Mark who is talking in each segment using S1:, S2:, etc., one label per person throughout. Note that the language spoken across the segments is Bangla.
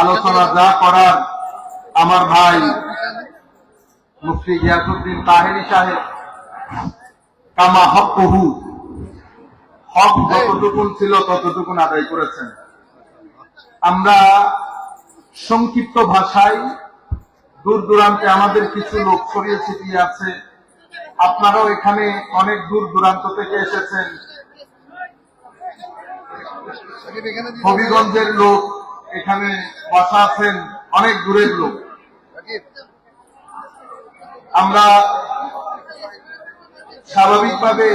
S1: আলোচনা যা করার আমার ভাই মুফতি গিয়াসউদ্দিন তাহেরি সাহেব কামা হকহু, হক যতটুকুন ছিল ততটুকুন আদায় করেছেন। আমরা সংক্ষিপ্ত ভাষায়, দূর দূরান্তে আমাদের কিছু লোক ছড়িয়ে ছিটিয়ে আছে, আপনারাও এখানে অনেক দূর দূরান্ত থেকে এসেছেন, হবিগঞ্জের লোক এখানে বসা আছেন, অনেক দূরের লোক। আমরা স্বাভাবিকভাবে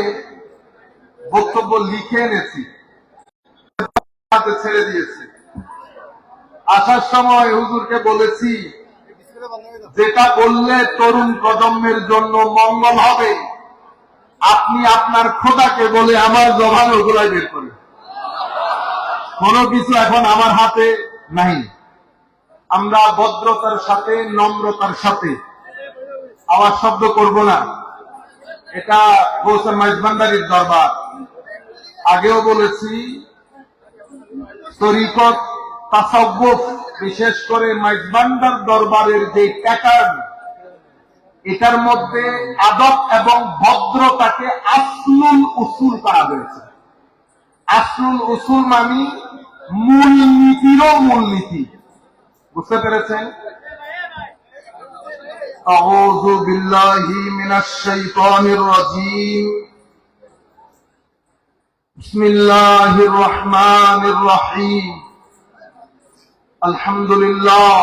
S1: বক্তব্য লিখে এনেছি, ছেড়ে দিয়েছি। আসার সময় হুজুরকে বলেছি, যেটা বললে তরুণ প্রজন্মের জন্য মঙ্গল হবে, আপনি আপনার খোদাকে বলে আমার জবানে ওগুলাই বের করেন। কোনো কিছু এখন আমার হাতে নাই। আমরা ভদ্রতার সাথে, নম্রতার সাথে আওয়াজ শব্দ করব না। এটা গৌসে মাইজভান্ডারির দরবার। আগেও বলেছি, তরিকত, তাসাউফ, বিশেষ করে মাইজভান্ডার দরবারের যে প্যাটার্ন, এটার মধ্যে আদব এবং ভদ্রতাকে আসলুল উসুল করা হয়েছে। আসলুল উসুল মানে মূলনীতিরও মূলনীতি। বুঝতে পেরেছেন? আউযু বিল্লাহি মিনাশ শাইতানির রাজীম। বিসমিল্লাহির রহমানির রহিম। আলহামদুলিল্লাহ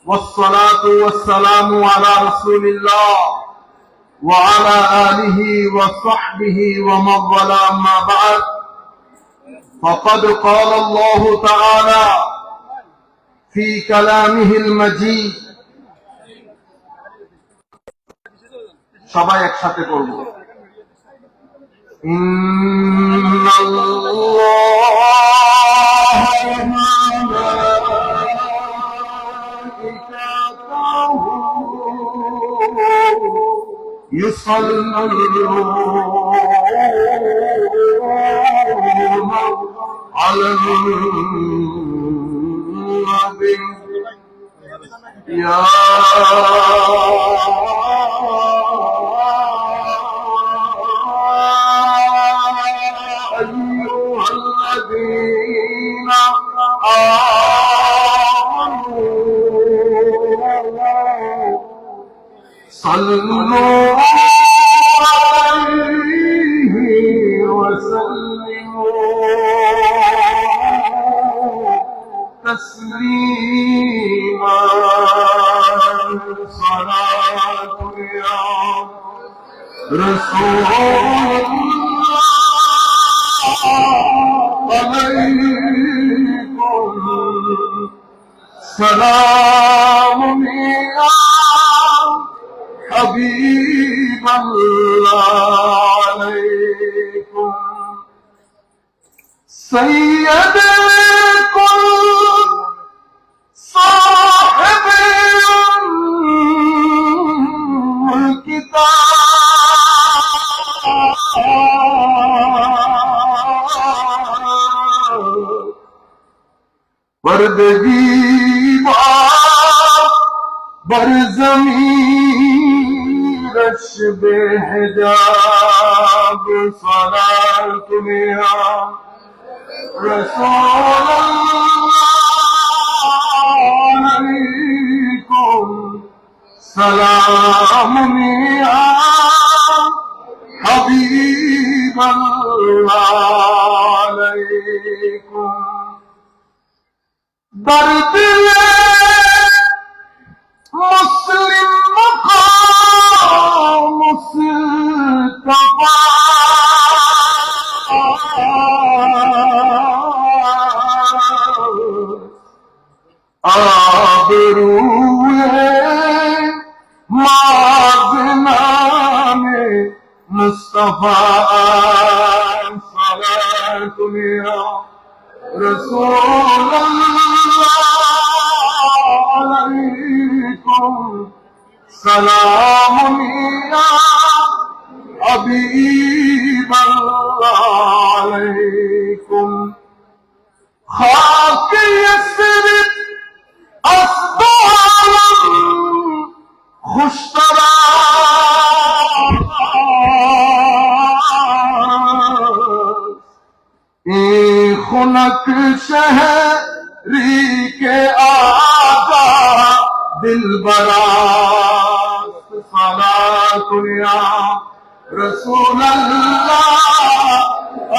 S1: ওয়াসসালাতু ওয়াসসালামু আলা রাসূলিল্লাহ ওয়া আলা আলিহি ওয়া সাহবিহি ওয়া মান ওয়ালা, আম্মা বা'দ। فقد قال الله تعالى في كلامه المجيد। সবাই একসাথে করব। ইন্নাল্লাহ ইউসাল্লুনা আলান নবী ইয়া আইয়ুহাল্লাযীনা আমানু সাল্লু আলাইহি ওয়া সাল্লিমু تسليما صلاة يا رسول الله عليكم سلام يا حبيب الله عليكم سيد الكل صاحب الكتاب بردگی بر زمینش بے حجاب صلاة یا رسول اللہ علیکم سلام یا حبیب اللہ علیکم در دل مسلم مقام مصطفیٰ آبروئے مازنان مصطفیٰ صلاة یا رسول اللہ علیکم سلام یا حبیب اللہ علیکم خاک یثرب शहरी के आजा दिलबरास सलातुया रसूल अल्लाह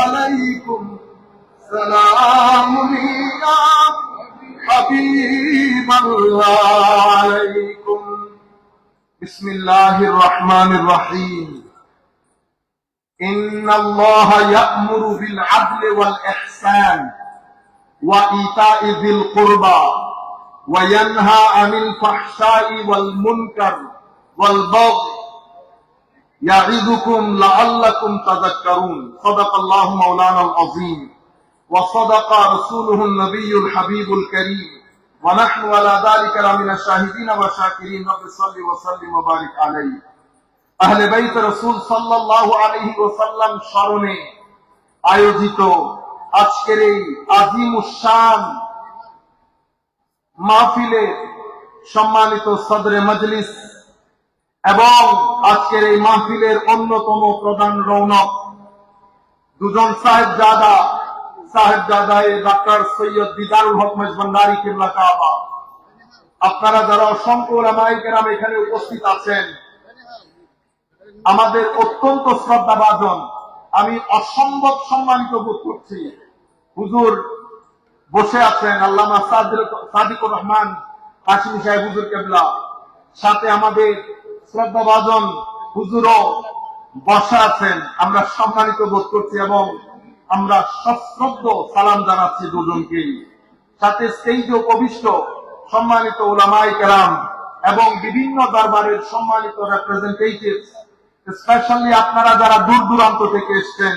S1: अलैकुम सलामुया हबीब अल्लाह अलैकुम। बिस्मिल्लाहिर रहमानिर रहीम। इन्नल्लाह यअमुरु बिल अदल वल इहसान व ईताइ जिल कुर्बा व यनहा अनिल फहशाइ वल मुनकर वल बग़य यईदुकुम लअल्लकुम तज़क्करून। सदक़ल्लाहु मौलाना अज़ीम व सदक़ रसूलुहुन नबियुल हबीबुल करीम व नहनु अला ज़ालिका लमिनश शाहिदीन व शाकिरीन। रब्बि सल्लि व सल्लिम व बारिक अलैहि। আহলে বাইত রাসূল সাল্লাল্লাহু আলাইহি ওয়াসাল্লাম স্মরণে আয়োজিত আজকের এই আজিমুশ-শান মাহফিলে সম্মানিত সদরে মজলিস এবং আজকের এই মাহফিলের অন্যতম প্রধান রৌনক দুজন সাহেবজাদায়ে ডক্টর সৈয়দ দিদারুল হক মেজবান্ডারি কিবলা কাবা, আপনারা যারা অসংখ্য উলামায়ে কেরাম এখানে উপস্থিত আছেন, আমাদের অত্যন্ত শ্রদ্ধাভাজন, আমি অসম্ভব সম্মানিত বোধ করছি। হুজুর বসে আছেন, আল্লামা সাদিকুর রহমান হাশিমি সাহেব হুজুর কেবলা, সাথে আমাদের শ্রদ্ধাভাজন হুজুরও বসা আছেন। আমরা সম্মানিত বোধ করছি এবং আমরা সশ্রদ্ধ সালাম জানাচ্ছি দুজনকেই। সাথে স্টেজে উপবিষ্ট সম্মানিত উলামায়ে কেরাম এবং বিভিন্ন দরবারের সম্মানিত রিপ্রেজেন্টেটিভ, স্পেশালি আপনারা যারা দূর দূরান্ত থেকে এসেছেন,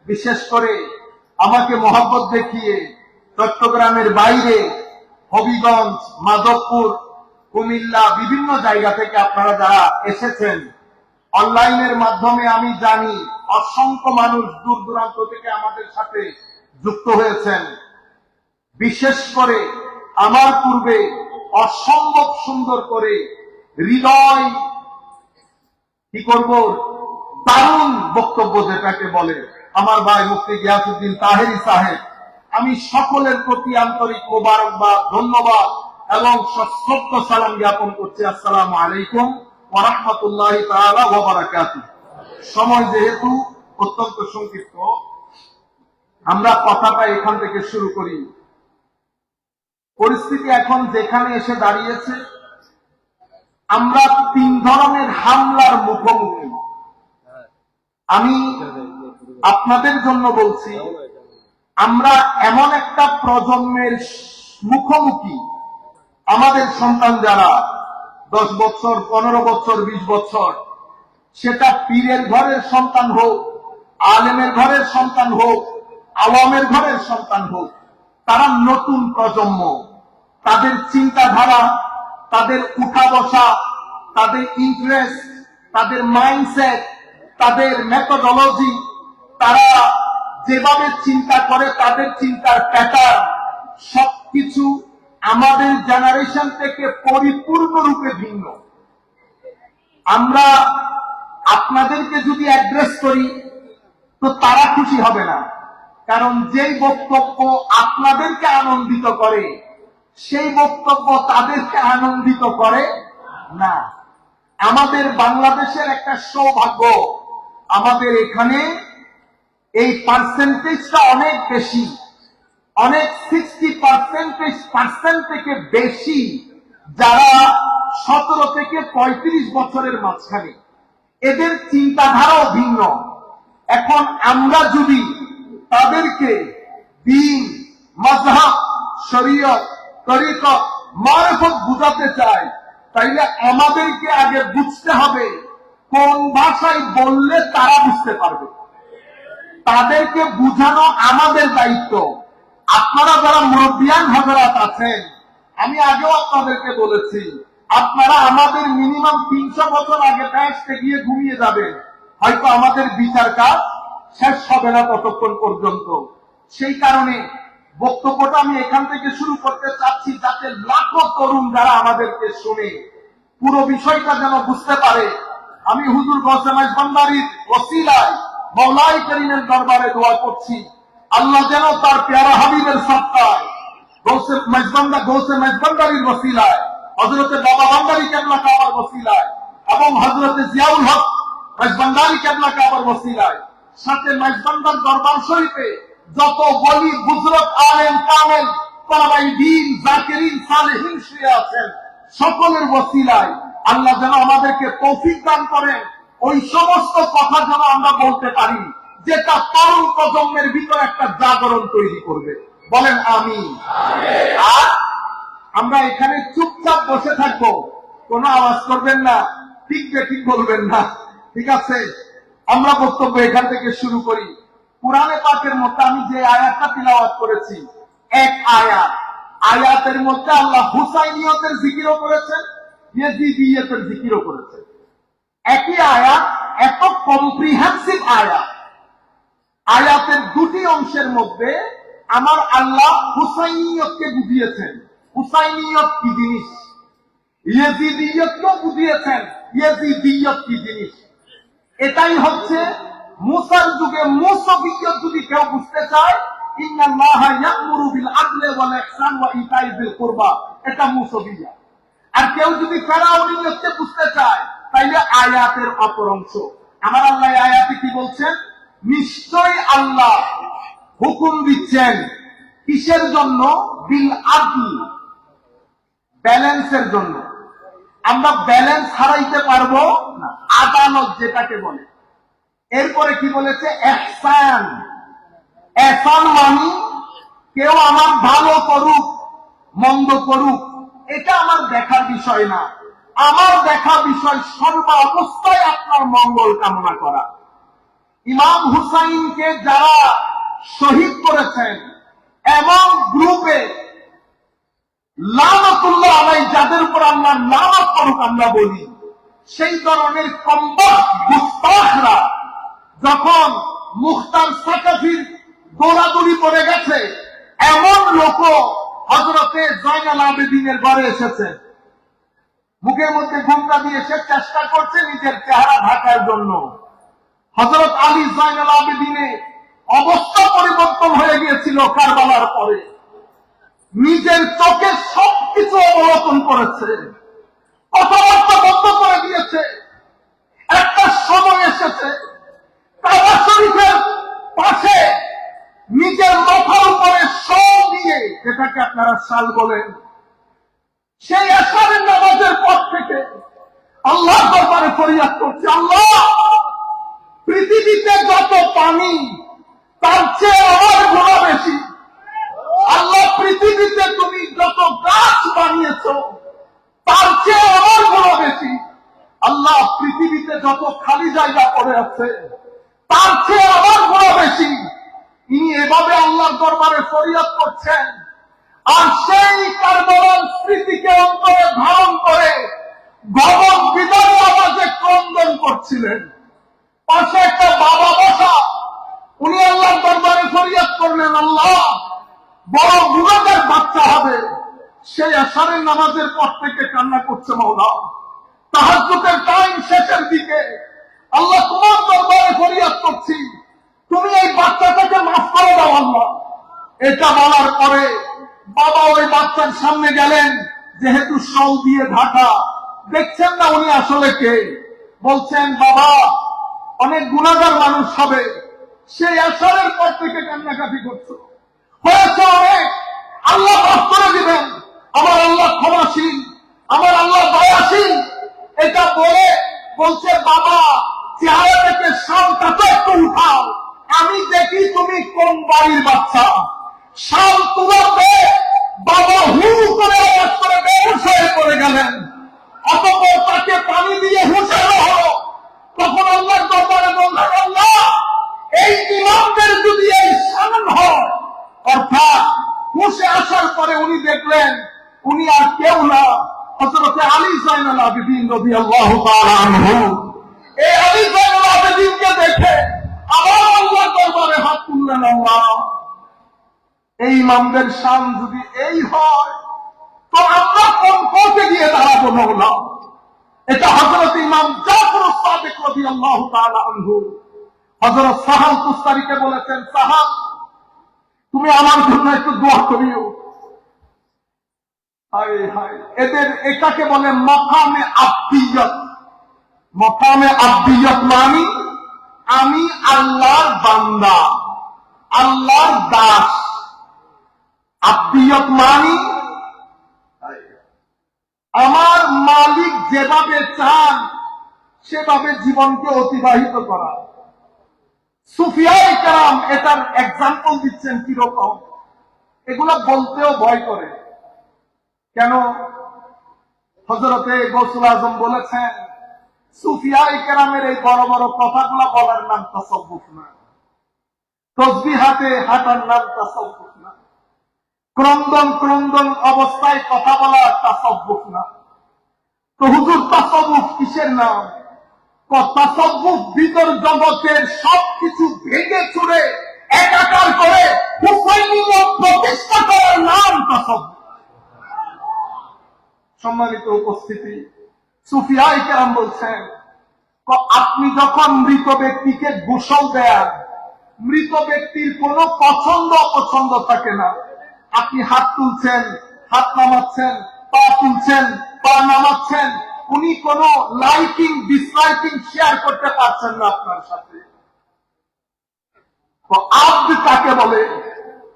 S1: বিশেষ করে আমাকে মহব্বত দেখিয়ে চট্টগ্রামের বাইরে হবিগঞ্জ, মাধবপুর, কুমিল্লা বিভিন্ন জায়গা থেকে আপনারা যারা এসেছেন, অনলাইনের মাধ্যমে আমি জানি অসংখ্য মানুষ দূর দূরান্ত থেকে আমাদের সাথে যুক্ত হয়েছেন। বিশেষ করে আমার পূর্বে অসম্ভব সুন্দর করে হৃদয় কি করব দারুণ বক্তব্য যেটাকে বলে আমার ভাই মুফতি গিয়াসউদ্দিন তাহেরি সাহেব, আমি সকলের প্রতি আন্তরিক মোবারকবাদ, ধন্যবাদ এবং সশ্রদ্ধ সালাম জ্ঞাপন করছি। আসসালামু আলাইকুম ওয়া রাহমাতুল্লাহি তাআলা ওয়া বারাকাতুহু। সময় যেহেতু অত্যন্ত সংক্ষিপ্ত, আমরা কথাটা এখান থেকে শুরু করি। পরিস্থিতি এখন যেখানে এসে দাঁড়িয়েছে, আমরা তিন ধরনের হামলার মুখোমুখি। আমি আপনাদের জন্য বলছি, আমরা এমন একটা প্রজন্মের মুখোমুখি, আমাদের সন্তান যারা 10 বছর, 15 বছর, 20 বছর, সেটা পীরের ঘরের সন্তান হোক, আলেমের ঘরের সন্তান হোক, আওয়ামের ঘরের সন্তান হোক, তারা নতুন প্রজন্ম। তাদের চিন্তাধারা, তাদের উঠা বসা, তাদের ইন্টারেস্ট, তাদের মাইন্ডসেট, তাদের মেথোডোলজি, তারা যেভাবে চিন্তা করে, তাদের চিন্তার প্যাটার্ন সবকিছু আমাদের জেনারেশন থেকে পরিপূর্ণরূপে ভিন্ন। আমরা আপনাদেরকে যদি অ্যাড্রেস করি তো তারা খুশি হবে না, কারণ যেই বক্তব্য আপনাদেরকে আনন্দিত করে সেই বক্তব্য তাদেরকে আনন্দিত করে না। আমাদের বাংলাদেশের একটা সৌভাগ্য, আমাদের এখানে এই পার্সেন্টেজটা অনেক বেশি, অনেক 60% থেকে বেশি যারা 17 থেকে 35 বছরের মাঝখানে, এদের চিন্তাধারাও ভিন্ন। এখন আমরা যদি তাদেরকে দ্বীন, মাযহাব, শরীয়ত, তরিকত, মারিফত বুঝাতে চাই, তাইলে আমাদেরকে আগে বুঝতে হবে কোন ভাষায় বললে তারা বুঝতে পারবে। তাদেরকে বুঝানো আমাদের দায়িত্ব। আপনারা যারা মুরব্বিয়ান হযরত আছেন, আমি আগেও আপনাদেরকে বলেছি, আপনারা আমাদের মিনিমাম 300 বছর আগে বেহেশতে গিয়ে ঘুমিয়ে যাবেন, হয়তো আমাদের বিচার কাজ শেষ হবে না ততক্ষণ পর্যন্ত। সেই কারণে বক্তব্যটা আমি এখান থেকে শুরু করতে চাচ্ছি, যাতে লাখো তরুণ যারা আমাদেরকে শুনে পুরো বিষয়টা যেন বুঝতে পারে। আমি হুজুর গৌসে মেজবান্ডারির ওসিলায় মওলাই করিমের দরবারে দোয়া করছি, আল্লাহ যেন তার পেয়ারা হাবিবের সত্তায় গৌসে মেজবান্ডারির ওসিলায়, হযরতে বাবা ভান্ডারী কেবলা কাবার ওসিলায় এবং হযরতে জিয়াউল হক মেজবান্ডারী কেবলা কাবার ওসিলায়, সাথে মেজবান্ডার দরবার শরীফে যত ওলি বুজুর্গ আলেম কামেল তালাবাই দ্বীন জাকিরিন সালেহিন শুয়ে আছেন, সকলের ওসিলায় আল্লাহ যেন আমাদেরকে তৌফিক দান করেন ওই সমস্ত কথা যেন আমরা বলতে পারি যেটা তরুণ প্রজন্মের ভিতর একটা জাগরণ তৈরি করবে। বলেন আমিন। আর আমরা এখানে চুপচাপ বসে থাকবো, কোনো আওয়াজ করবেন না, ঠিক ঠিক বলবেন না, ঠিক আছে? আমরা বক্তব্য এখান থেকে শুরু করি। কুরআনে পাকের মধ্যে আমি যে আয়াতটা তিলাওয়াত করেছি, এক আয়াতের মধ্যে আল্লাহ হুসাইনিয়তের জিকিরও করেছেন, ইয়েজিদিয়তের জিকিরও করেছেন। একই আয়াত, এত কম্প্রিহেন্সিভ আয়াত, আয়াতের দুটি অংশের মধ্যে আমার আল্লাহ হুসাইনিয়তকে বুঝিয়েছেন, হুসাইনিয়ত কি জিনিস, ইয়েজিদিয়তকেও বুঝিয়েছেন ইয়েজিদিয়ত কি জিনিস। এটাই হচ্ছে মুসার যুগে মুসবিয়ত যদি কেউ বুঝতে চায়, ইন্নাল্লাহা ইয়া'মুরু বিল আদলি ওয়াল ইহসান ওয়া ইতাই যিল কুরবা, এটা মুসবিয়া। আর কেউ যদি ফেরাউনিয়তকে বুঝতে চায় তাইলে আয়াতের অপর অংশ। আমার আল্লাহ আয়াতে কি বলছেন? নিশ্চয় আল্লাহ হুকুম দিচ্ছেন কিসের জন্য? বিল আদল, ব্যালেন্সের জন্য। আমরা ব্যালেন্স হারাইতে পারবো না, আদালত যেটাকে বলে। এরপরে কি বলেছে? ইহসান। ইহসান মানে কেউ আমার ভালো করুক মন্দ করুক এটা আমার দেখার বিষয় না, আমার দেখা বিষয় সর্ব অবস্থায় আপনার মঙ্গল কামনা করা। ইমাম হুসাইনকে যারা শহীদ করেছেন এবং গ্রুপে লানাতুল্লাহ আলাইহি, যাদের উপর আল্লাহ লানত করুক আমরা বলি, সেই ধরনের কম্বক গুস্তাখরা যখন মুখতার সাকাফির দৌড়াদৌড়ি পড়ে গেছে, এমন লোক হযরতে জয়নাল আবেদিনের ঘরে এসেছে, মুখের মধ্যে ঘোমটা দিয়ে সে চেষ্টা করছে নিজের চেহারা ঢাকার জন্য। হযরত আলী জয়নাল আবেদিনের অবস্থা পরিবর্তন হয়ে গিয়েছিল কারবালার পরে, নিজের চোখে সবকিছু অবলোকন করেছে, কথাবার্তা বন্ধ করে দিয়েছে। একটা সময় এসেছে কাবা শরীফের পাশে নিজের মাথার উপরে শল দিয়ে, যেটাকে আপনারা শাল বলেন, সেই এশারের নামাজের পর থেকে আল্লাহ দরবারে ফরিয়াদ করছে, আল্লাহ পৃথিবীতে যত পানি তার চেয়ে আমার গুনাহ বেশি। আল্লাহ পৃথিবীতে তুমি যত গাছ বানিয়েছ তার চেয়ে আমার গুনাহ বেশি। আল্লাহ পৃথিবীতে যত খালি জায়গা পড়ে আছে তার চেয়ে আমার গুনাহ বেশি। তিনি এভাবে আল্লাহর দরবারে ফরিয়াদ করছেন। আর সেই কারবালার স্মৃতিকে অন্তরে ধারণ করে গগন বিদায় আওয়াজে ক্রন্দন করছিলেন। পাশে একটা বাবা বসা, উনি আল্লাহর দরবারে ফরিয়াদ করলেন, আল্লাহ বড় গুনাহগার বাচ্চা হবে, সেই আশারের নামাজের পর থেকে কান্না করছে, মাওলা তাহাজ্জুদের টাইম শেষের দিকে, আল্লাহ তোমার দরবারে ফরিয়াদ করছি, তুমি এই বাচ্চাটাকে মাফ করে দাও আল্লাহ। এটা বলার পরে বাবা ওই বাচ্চার সামনে গেলেন, যেহেতু শল দিয়ে ঢাকা, দেখছেন না উনি আসলে কে। বলছেন, বাবা অনেক গুনাহগার মানুষ হবে, সেই আশারের পর থেকে কান্নাকাটি করছো, হয়েছে অনেক, আল্লাহ মাফ করে দিবেন, আমার আল্লাহ ক্ষমাশীল, আমার আল্লাহ দয়াশীল। এটা বলে বলছে, বাবা চেহারা থেকে শালটাকে একটু উঠাও, আমি দেখি তুমি কোন বাড়ির বাচ্চা। শাল তুলাতে বাবা হু করে আওয়াজ করে বেহুশ হয়ে পড়ে গেলেন। অতঃপর তাকে পানি দিয়ে হুঁশানো হলো। তখন আল্লাহর দরবারে বললেন, আল্লাহ এই ইমামদের যদি এই শান হয়, অর্থাৎ হুঁশে আসার পরে উনি দেখলেন উনি আর কেউ না, হযরতে আলী জয়নুল আবেদিন রাদিয়াল্লাহু তাআলা আনহু। এই আলী জয়নুল আবেদিনকে দেখে আবার আল্লাহর দরবারে হাত তুললেন, আল্লাহ এই ইমামদের শান যদি এই হয় তো আমরা কোন পথে গিয়ে দাঁড়াবো মাওলা। এটা হযরত ইমাম জাফর সাদিক রাদিয়াল্লাহু তাআলা আনহু হযরত সাহাল তুস্তারিকে বলেছেন, সাহাল তুমি আমার জন্য একটু দোয়া করিও। হায় হায়, এটাকে বলে মাকামে আব্দিয়ত। মাকামে আব্দিয়ত মানে আমি আল্লাহর বান্দা, আল্লাহর দাস। আব্দিয়ত মানে আমার মালিক যেভাবে চান সেভাবে জীবনকে অতিবাহিত করা। সুফিয়ায়ে কেরাম এটার এক্সাম্পল দিচ্ছেন কিরকম, এগুলো বলতেও ভয় করে। কেন? হযরতে গৌসুল আজম বলেছেন সুফিয়ায়ে কেরামের এই বড় বড় কথাগুলো বলার নাম তাসাব্বুফ না, তসবিহ হাতে হাঁটার নাম তাসাব্বুফ না, ক্রন্দন ক্রন্দন অবস্থায় কথা বলা তাসাব্বুফ না। তো হুজুর তাসাব্বুফ কিসের নাম? তাসাব্বুফ ভিতর জগতের সবকিছু ভেঙে চুরে একাকার করে হুসাইনিয়ত প্রতিষ্ঠা করার নাম তাসাব্বুফ। সম্মানিত উপস্থিতি, সুফিয়ায়ে কেরাম বলছেন আপনি যখন মৃত ব্যক্তিকে গোসল দেন, মৃত ব্যক্তির কোনো পছন্দ অপছন্দ থাকে না। আপনি হাত তুলছেন, হাত নামাচ্ছেন, পা তুলছেন, পা নামাচ্ছেন, উনি কোন লাইকিং ডিসলাইকিং শেয়ার করতে পারছেন না আপনার সাথে। তো আব্দ কাকে বলে?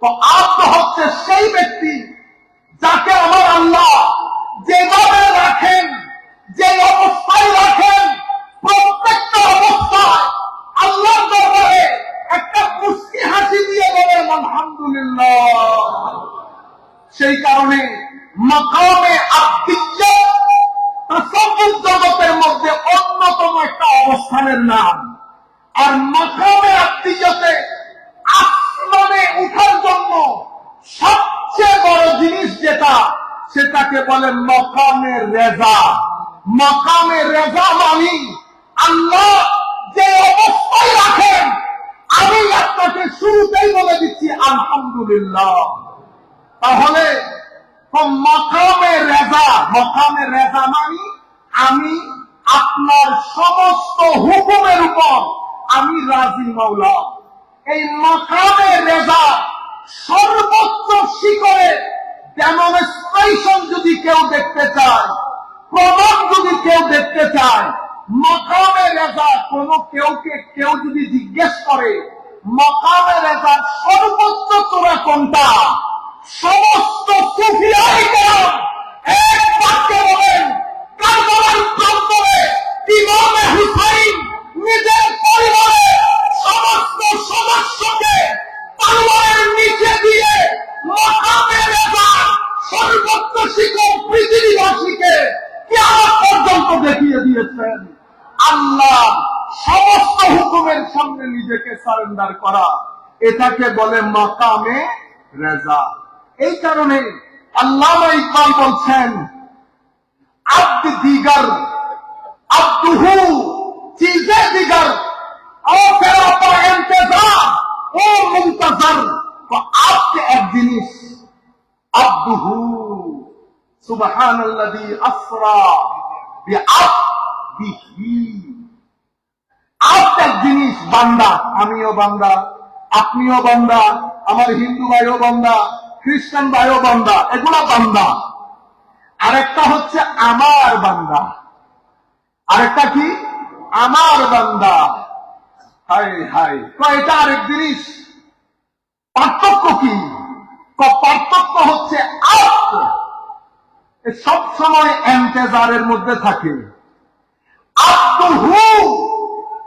S1: তো আব্দ হচ্ছে সেই ব্যক্তি যাকে আমার আল্লাহ যেভাবে রাখেন, যে অবস্থায় রাখেন, প্রত্যেকটা অবস্থায় আল্লাহর দরবারে একটা মুস্কি হাসি দিয়ে বলেন আলহামদুলিল্লাহ। সেই কারণে মাকামে আব্দিয়ত তাসাব্বুফ জগতের মধ্যে অন্যতম একটা অবস্থানের নাম। আর মাকামে আব্দিয়তে আসমানে উঠার জন্য সবচেয়ে বড় জিনিস যেটা, সেটাকে বলে মাকামে রেজা। মাকামে রেজা মানে আল্লাহ যে অবস্থায় রাখেন, আমি আপনাকে শুরুতেই বলে দিচ্ছি আলহামদুলিল্লাহ। তাহলে মাকামে রেজা, মাকামে রেজা মানে আমি আপনার সমস্ত হুকুমের উপর আমি রাজি মাওলা। এই মাকামে রেজা সর্বোচ্চ শিখরে ডেমনস্ট্রেশন যদি কেউ দেখতে চায়, প্রমাণ যদি কেউ দেখতে চায়, মাকামে রেজা কেউ যদি জিজ্ঞেস করে মাকামে রেজার সর্বোচ্চ চূড়া কোনটা, সমস্ত সুফিয়ায়ে কেরাম এক বাক্যে বলেন কারবালার প্রান্তরে ইমামে হুসাইন নিজের পরিবারে সমস্ত সদস্যকে তলোয়ারের নিচে দিয়ে মাকামে রেজা সর্বোচ্চ শিখর পৃথিবীবাসীকে কিয়ামত পর্যন্ত দেখিয়ে দিয়েছেন। আল্লাহ সমস্ত হুকুমের সামনে নিজেকে সারেন্ডার করা, এটাকে বলে মাকামে রেজা। এই কারণে আল্লামা ইকবাল বলছেন আব্দ দিগার আব্দুহু চিজে দিগার ও ফেরা পর ইন্তজার ও মুনতাজার। তো আব্দ এক জিনিস, আব্দুহু সুবহানাল্লাযী আসরা বিআবদিহি। আব্দ এক জিনিস, বান্দা, আমিও বান্দা, আপনিও বান্দা, আমার হিন্দু ভাইও বান্দা, খ্রিস্টান ভাইও বান্দা, এগুলা বান্দা। আরেকটা হচ্ছে আমার বান্দা, আরেকটা কি আমার বান্দা। হায় হায়, এটা আরেক জিনিস। পার্থক্য কি? পার্থক্য হচ্ছে আব্দ সব সময় ইন্তেজারের মধ্যে থাকে, আব্দুহু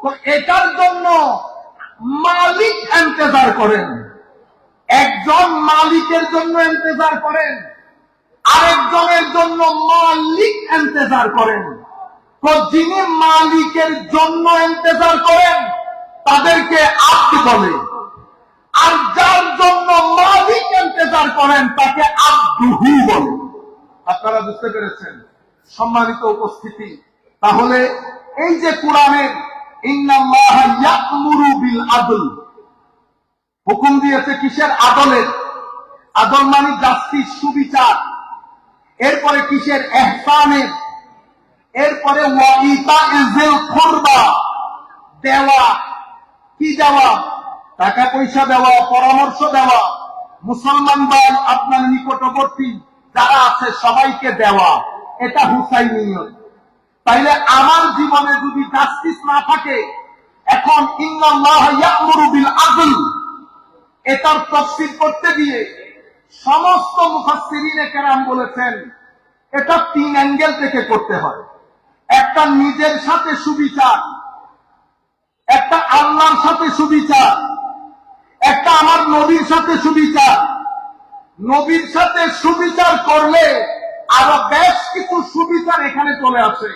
S1: তো এটার জন্য মালিক ইন্তেজার করেন। একজন মালিকের জন্য ইন্তেজার করেন, আরেকজনের জন্য মালিক ইন্তেজার করেন। তো যিনি মালিকের জন্য ইন্তেজার করেন তাদেরকে আব্দ বলে, আর যার জন্য মালিক ইন্তেজার করেন তাকে আব্দুহু বলে। আপনারা বুঝতে পেরেছেন সম্মানিত উপস্থিতি? তাহলে এই যে কোরআনের ইন্নাল্লাহা ইয়া'মুরু বিল আদল, হুকুম দিয়েছে কিসের? আদলের। আদল মানে জাস্টিস, সুবিচার। এরপরে কিসের? ইহসানের। এরপরে ওয়া ইতাইজিল কুরবা, দেওয়া। কি দেওয়া? টাকা পয়সা দেওয়া, পরামর্শ দেওয়া, মুসলমান ভাই আপনার নিকটবর্তী যারা আছে সবাইকে দেওয়া, এটা হুসাইনিয়ত। তাইলে আমার জীবনে যদি জাস্টিস না থাকে, এখন ইন্নাল্লাহ ইয়া'মুরু বিল আদল, এটার তাফসীর করতে গিয়ে সমস্ত মুফাসসিরিনে কেরাম বলেছেন এটা 3 অ্যাঙ্গেল থেকে করতে হয়। একটা নিজের সাথে সুবিচার, একটা আল্লাহর সাথে সুবিচার, একটা আমার নবীর সাথে সুবিচার। নবীর সাথে সুবিচার করলে আরো বেশ কিছু সুবিচার এখানে চলে আসে।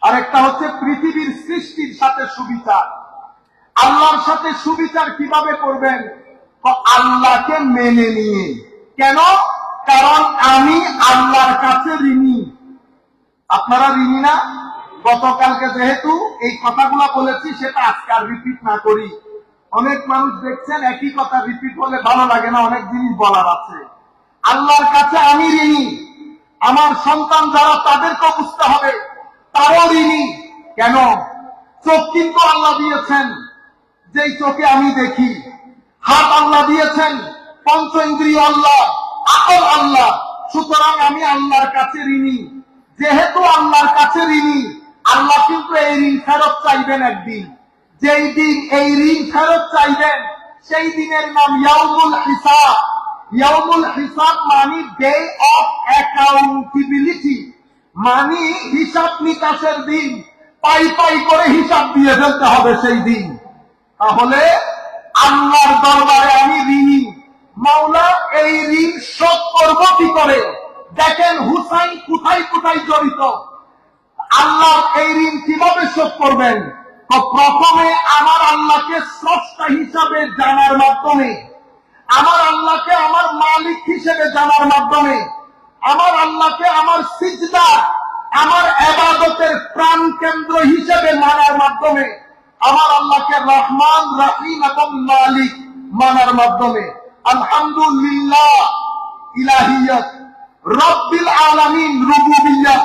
S1: আর একটা হচ্ছে পৃথিবীর সৃষ্টির সাথে সুবিচার। আল্লাহর সাথে সুবিচার কিভাবে করবেন? তো আল্লাহকে মেনে নিয়ে। কেন? কারণ আমি আল্লাহর কাছে ঋণী। আপনারা ঋণী না? গতকালকে যেহেতু এই কথাগুলো বলেছি, সেটা আজকে আর রিপিট না করি। অনেক মানুষ দেখছেন একই কথা রিপিট হলে ভালো লাগে না, অনেক জিনিস বলার আছে। আল্লাহর কাছে আমি ঋণী, আমার সন্তান যারা তাদেরকে বুঝতে হবে তারও ঋণী। কেন? চোখ কিন্তু আল্লাহ দিয়েছেন, যেই চোখে আমি দেখি। হাত আল্লাহ দিয়েছেন, পঞ্চ ইন্দ্রিয় আল্লাহ, আকল আল্লাহ। সুতরাং আমি আল্লাহর কাছে ঋণী। যেহেতু আল্লাহর কাছে ঋণী, আল্লাহ কিন্তু এই ঋণ ফেরত চাইবেন একদিন। যেই দিন এই ঋণ ফেরত চাইবেন, সেই দিনের নাম ইয়াউমুল হিসাব। ইয়াউমুল হিসাব মানে ডে অফ অ্যাকাউন্টেবিলিটি, মানে হিসাব নিকাশের দিন। পাই পাই করে হিসাব দিয়ে ফেলতে হবে সেই দিন। তাহলে আল্লাহর দরবারে আমি ঋণী। মাওলা এই ঋণ শোধ করব কি করে? দেখেন হুসাইন কোথায় কোথায় জড়িত। আল্লাহ এই ঋণ কিভাবে শোধ করবেন? তো প্রথমে আমার আল্লাহকে স্রষ্টা হিসাবে জানার মাধ্যমে, আমার আল্লাহকে আমার মালিক হিসেবে জানার মাধ্যমে, আমার আল্লাহকে আমার সিজদা, আমার ইবাদতের প্রাণ কেন্দ্র হিসেবে মানার মাধ্যমে, আমার আল্লাহকে রহমান, রহিম এবং মালিক মানার মাধ্যমে। আলহামদুলিল্লাহ ইলাহিয়ত, রব্বিল আলামিন রুবুবিয়্যত,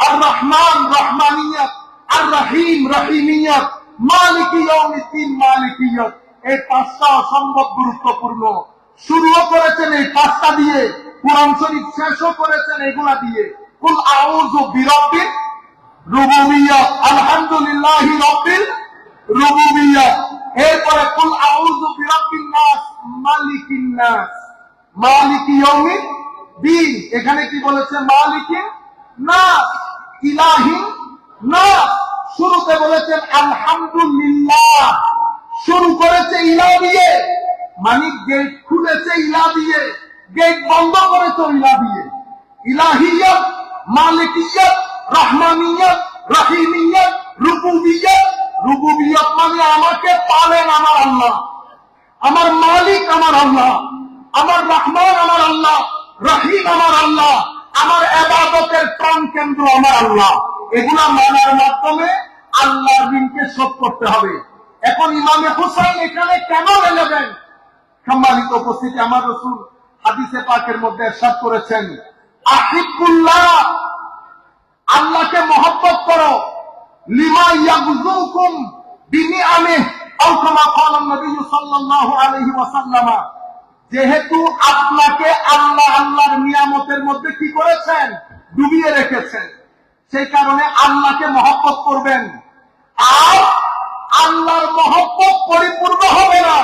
S1: আর রহমান রহমানিয়ত, আর রহিম রহিমিয়ত, মালিক ইয়াউমিদ্দিন মালিকিয়ত। এই 5টা অসম্ভব গুরুত্বপূর্ণ। শুরুও করেছেন এই 5টা দিয়ে, কুরআন শরীফ শেষও করেছেন এগুলা দিয়ে। কুল আউযু বিরাব্বির রুবুবিয়্যত, আলহামদুলিল্লাহি রাব্বিল রুবুবিয়্যত। এরপরে কুল আউযু বিরাব্বিন নাস মালিকিন নাস মালিকি ইয়াউমিদ্দিন। এখানে কি বলেছে? মালিকিন নাস, ইলাহিন নাস। শুরুতে বলেছেন আলহামদুলিল্লাহ, শুরু করেছে ইলা দিয়ে, মানে গেট খুলেছে ইলা দিয়ে, গেট বন্ধ করেছে ইলা দিয়ে। ইলাহিয়ত, মালিকিয়ত, রহমানিয়ত, রহিমিয়ত, রুবুবিয়ত। রুবুবিয়ত মানে আমাকে পালেন আমার আল্লাহ, আমার মালিক আমার আল্লাহ, আমার রহমান আমার আল্লাহ, রহিম আমার আল্লাহ, আমার ইবাদতের প্রাণ কেন্দ্র আমার আল্লাহ। এগুলা মানার মাধ্যমে আল্লাহর ঋণকে শোধ করতে হবে। এখন ইমামে হুসাইন এখানে কেন এলেন? সম্মানিত উপস্থিতি, আমার রাসূল হাদিসে পাকের মধ্যে ইরশাদ করেছেন, আহিবুল্লাহ, আল্লাহকে মহব্বত করো, লিমা ইয়াগযুকুম বিনিআমিহি, আও কামা ক্বালা নবী সাল্লাল্লাহু আলাইহি ওয়াসাল্লাম। যেহেতু আপনাকে আল্লাহ আল্লাহর নিয়ামতের মধ্যে কি করেছেন? ডুবিয়ে রেখেছেন। সেই কারণে আল্লাহকে মহব্বত করবেন। আর আল্লাহর মহব্বত পরিপূর্ণ হবে না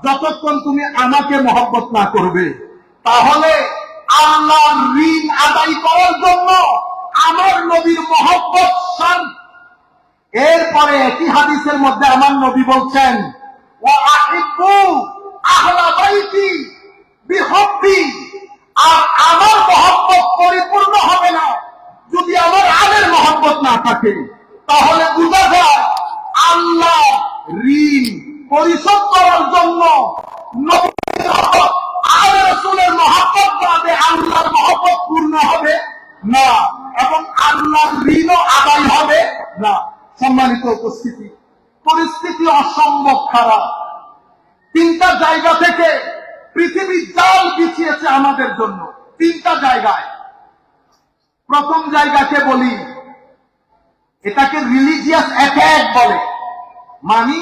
S1: যতক্ষণ তুমি আমাকে মহব্বত না করবে। তাহলে আল্লাহর ঋণ আদায় করার জন্য আমার নবীর মহব্বত শর্ত। এরপরে একই হাদিসের মধ্যে আমার নবী বলছেন, ওয়া আহিব্বু আহলা বাইতি বিহুব্বি। আর আমার মহব্বত পরিপূর্ণ হবে না যদি আমার আলের মহব্বত না থাকে। তাহলে বুঝা যায় আল্লাহ ঋণ পরিশোধ করার জন্য আলে রাসূলের মহব্বত বাদে আল্লাহর মহব্বত পূর্ণ হবে না, এবং আল্লাহর ঋণও আদায় হবে না। সম্মানিত উপস্থিতি, পরিস্থিতি অসম্ভব খারাপ। 3টা জায়গা থেকে পৃথিবী জাল বিছিয়েছে আমাদের জন্য, 3টা জায়গায়। প্রথম জায়গাকে বলি, এটাকে রিলিজিয়াস অ্যাটাক বলে। মানে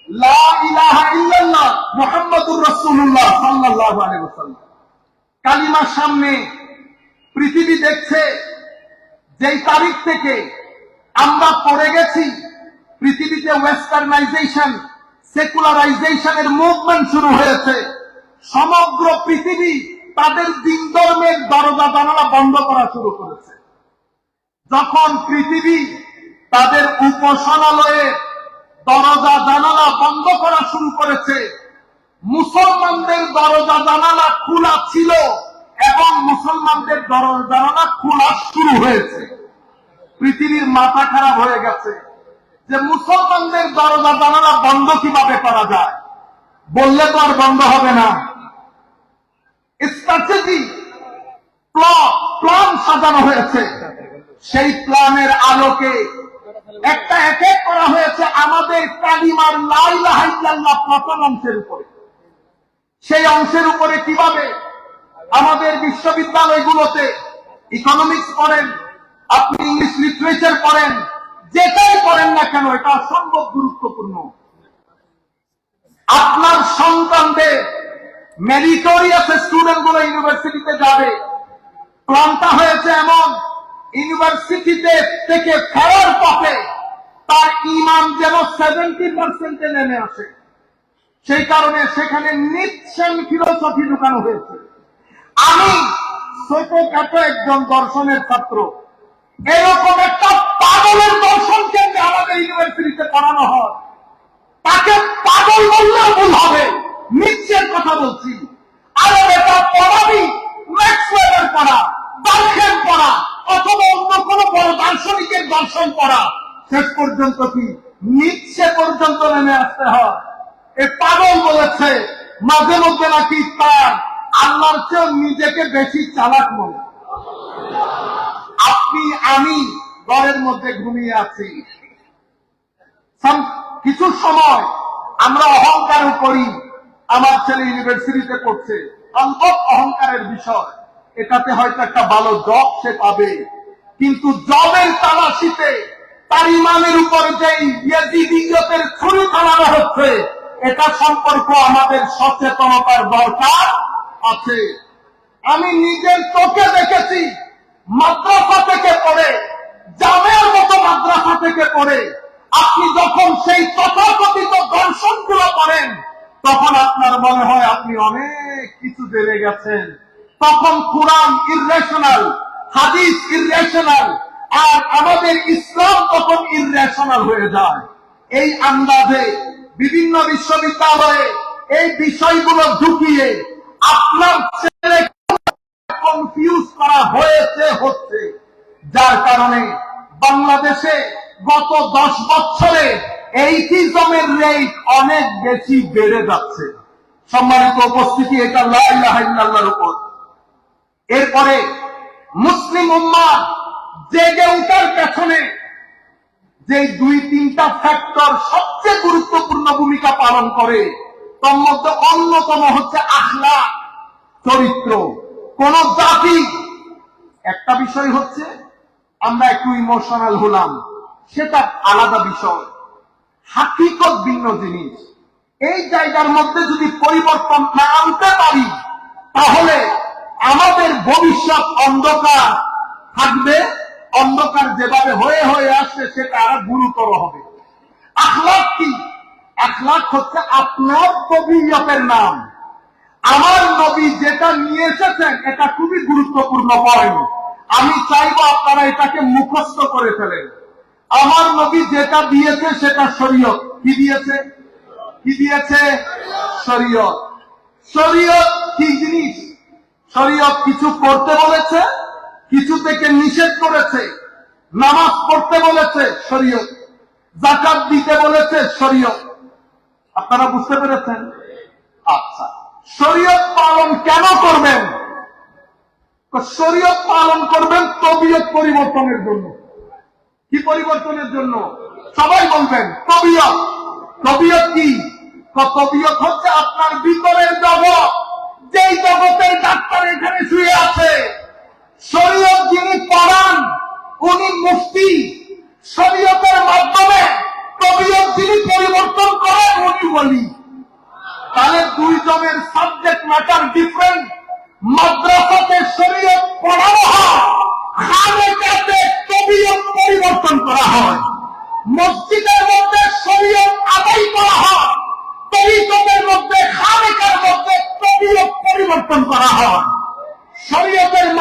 S1: লা ইলাহা ইল্লাল্লাহ মুহাম্মাদুর রাসূলুল্লাহ সাল্লাল্লাহু আলাইহি ওয়াসাল্লাম কালিমার সামনে পৃথিবী দেখছে যেই তারিখ থেকে আমরা পড়ে গেছি পৃথিবীতে ওয়েস্টার্নাইজেশন সেকুলারাইজেশনের মুভমেন্ট শুরু হয়েছে। সমগ্র পৃথিবী তাদের দিন ধর্মের দরজা জানালা বন্ধ করা শুরু করেছে। যখন পৃথিবী তাদের উপাসনালয়ে দরজা জানালা বন্ধ করা শুরু করেছে, মুসলমানদের দরজা জানালা খোলা ছিল এবং মুসলমানদের দরজা জানালা খোলা শুরু হয়েছে। পৃথিবীর মাথা খারাপ হয়ে গেছে যে মুসলমানদের দরজা জানালা বন্ধ কিভাবে করা যায়, বললে তো আর বন্ধ হবে না। স্ট্র্যাটেজি প্ল্যান সাজানো হয়েছে, সেই প্ল্যানের আলোকে একটা অ্যাটাক করা হয়েছে আমাদের কালিমার লা ইলাহা ইল্লাল্লাহ প্রথম অংশের উপরে। সেই অংশের উপরে কিভাবে আমাদের বিশ্ববিদ্যালয়গুলোতে ইকোনমিক্স পড়েন, আপনি ইংলিশ লিটারেচার পড়েন, যেটাই পড়েন না কেন এটা অসম্ভব গুরুত্বপূর্ণ। আপনার সন্তানদের মেরিটোরিয়াস স্টুডেন্ট গুলো ইউনিভার্সিটিতে যাবে, প্ল্যানটা হয়েছে এমন ইউনিভার্সিটিতে থেকে ফেরার পথে তার ইমান যেন 70% নেমে আসে। সেই কারণে সেখানে নিচ্ছেন ফিলোসফি ঢুকানো হয়েছে। আমি ছোটখাটো একজন দর্শনের ছাত্র, এরকম একটা পাগলের দর্শন কেন্দ্রে আমাদের ইউনিভার্সিটিতে পড়ানো হয়, তাকে পাগল বললেও ভুল হবে। নিচ্ছের কথা বলছি। আরে এটা পড়াবি ম্যাক্সওয়েলের পড়া, দার্শন পড়া, অথবা অন্য কোন বড় দার্শনিকের দর্শন পড়া, শেষ পর্যন্ত কি নিচ্ছে পর্যন্ত নেমে আসতে হয়। এ পাগল বলেছে মাঝে মধ্যে নাকি তার আল্লাহর চেয়ে নিজেকে বেশি চালাক মনে। আপনি আমি ঘরের মধ্যে ঘুমিয়ে আছি, কিছু সময় আমরা অহংকারও করি। আমার ছেলে ইউনিভার্সিটিতে পড়ছে, সম্ভব অহংকারের বিষয়, এটাতে হয়তো একটা ভালো জব সে পাবে, কিন্তু জবের তালাশিতে তার ইমানের উপর যেই ইয়াজিদিয়তের ছুরি চালানো হচ্ছে, এটা সম্পর্ক আমাদের সচেতনতার দরকার আছে। আমি নিজের চোখে দেখেছি মাদ্রাসা থেকে পড়ে, জামের মতো মাদ্রাসা থেকে পড়ে আপনি যখন সেই তথাকথিত দর্শনগুলো পড়েন, তখন আপনার মনে হয় আপনি অনেক কিছু জেনে গেছেন। তখন কোরআন ইররেশনাল, হাদিস ইররেশনাল, আর আমাদের ইসলাম তখন ইররেশনাল হয়ে যায়। এই আন্দাজে বিভিন্ন বিশ্ববিদ্যালয়ে এই বিষয়গুলো ঢুকিয়ে আপনার ছেলে কনফিউজ করা হচ্ছে, যার কারণে বাংলাদেশে গত 10 বছরে এইটিজমের রেট অনেক বেশি বেড়ে যাচ্ছে। সম্মানিত উপস্থিতি, এটা লা ইলাহা ইল্লাল্লাহর উপর। এরপরে মুসলিম উম্মাহ জেগে ওঠার পেছনে যে 2-3টা ফ্যাক্টর সবচেয়ে গুরুত্বপূর্ণ ভূমিকা পালন করে, তার মধ্যে অন্যতম হচ্ছে আখলাক, চরিত্র। কোন জাতি, একটা বিষয় হচ্ছে আমরা একটু ইমোশনাল হলাম, সেটা আলাদা বিষয়, হাকিকত ভিন্ন জিনিস। এই জায়গার মধ্যে যদি পরিবর্তন না আনতে পারি, তাহলে আমাদের ভবিষ্যৎ অন্ধকার থাকবে। অন্ধকার যেভাবে হয়ে হয়ে আসছে সেটা আরো গুরুতর হবে। আখলাক কি? আখলাক হচ্ছে আপনার তবিয়তের নাম। আমার নবী যেটা নিয়ে এসেছেন এটা খুবই গুরুত্বপূর্ণ পয়েন্ট। আমি চাইবো আপনারা এটাকে মুখস্থ করে ফেলেন। আমার নবী যেটা দিয়েছে সেটা শরীয়ত। কি দিয়েছে? কি দিয়েছে? শরীয়ত। শরীয়ত কি জিনিস? শরীয়ত কিছু করতে বলেছে, কিছু থেকে নিষেধ করেছে। নামাজ পড়তে বলেছে, শরীয়ত। যাকাত দিতে বলেছে, শরীয়ত। আপনারা বুঝতে পেরেছেন? আচ্ছা, শরীয়ত পালন কেন করবেন? শরীয়ত পালন করবেন তবিয়ত পরিবর্তনের জন্য। কি পরিবর্তনের জন্য? সবাই বলবেন তবিয়ত। তবিয়ত কি? তবিয়ত হচ্ছে আপনার ভিতরের জগৎ, যেই জগতের ডাক্তার এখানে শুয়ে আছে। শরীয়ত যিনি পড়ান উনি মুফতি। শরীয়তের মাধ্যমে তবিয়ত যিনি পরিবর্তন করেন উনি